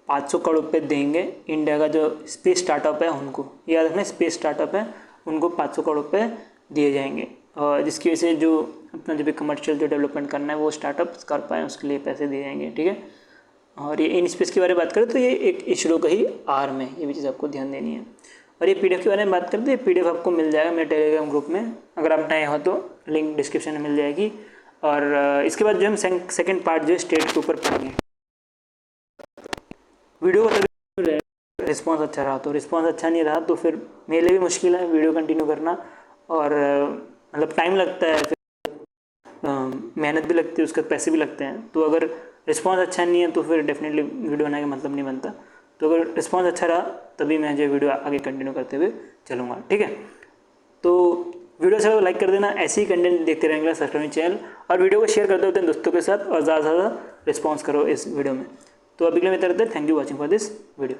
500 करोड़ रुपये देंगे इंडिया का जो स्पेस स्टार्टअप है उनको, याद रखना स्पेस स्टार्टअप है उनको 500 करोड़ रुपये दिए जाएंगे, और जिसकी वजह से जो अपना जो भी कमर्शियल जो डेवलपमेंट करना है वो स्टार्टअप कर पाए उसके लिए पैसे दिए जाएंगे, ठीक है। और ये इन स्पेस के बारे में बात करें तो ये एक इसरो का ही आर्म है, ये भी चीज़ आपको ध्यान देनी है। और ये पीडीएफ के बारे में बात करें तो ये पीडीएफ आपको मिल जाएगा मेरे टेलीग्राम ग्रुप में, अगर आप नए हो तो लिंक डिस्क्रिप्शन में मिल जाएगी। और इसके बाद जो हम सेकंड पार्ट जो है स्टेट के ऊपर पढ़ेंगे। वीडियो को तभी रिस्पॉन्स अच्छा रहा, तो रिस्पॉन्स अच्छा नहीं रहा तो फिर मेरे लिए भी मुश्किल है वीडियो कंटिन्यू करना, और मतलब टाइम लगता है, फिर मेहनत भी लगती है, उसके पैसे भी लगते हैं। तो अगर रिस्पॉन्स अच्छा नहीं है तो फिर डेफिनेटली वीडियो बनाने का मतलब नहीं बनता। तो अगर रिस्पॉन्स अच्छा रहा तभी मैं जो वीडियो आगे कंटिन्यू करते हुए चलूँगा, ठीक है। तो वीडियो अच्छा लाइक कर देना, ऐसे ही कंटेंट देखते रहेंगे सब्सक्राइब चैनल, और वीडियो को शेयर करते होते हैं दोस्तों के साथ, और ज़्यादा से ज़्यादा रिस्पॉन्स करो इस वीडियो में। तो अभी के लिए मैं thank you watching for this video.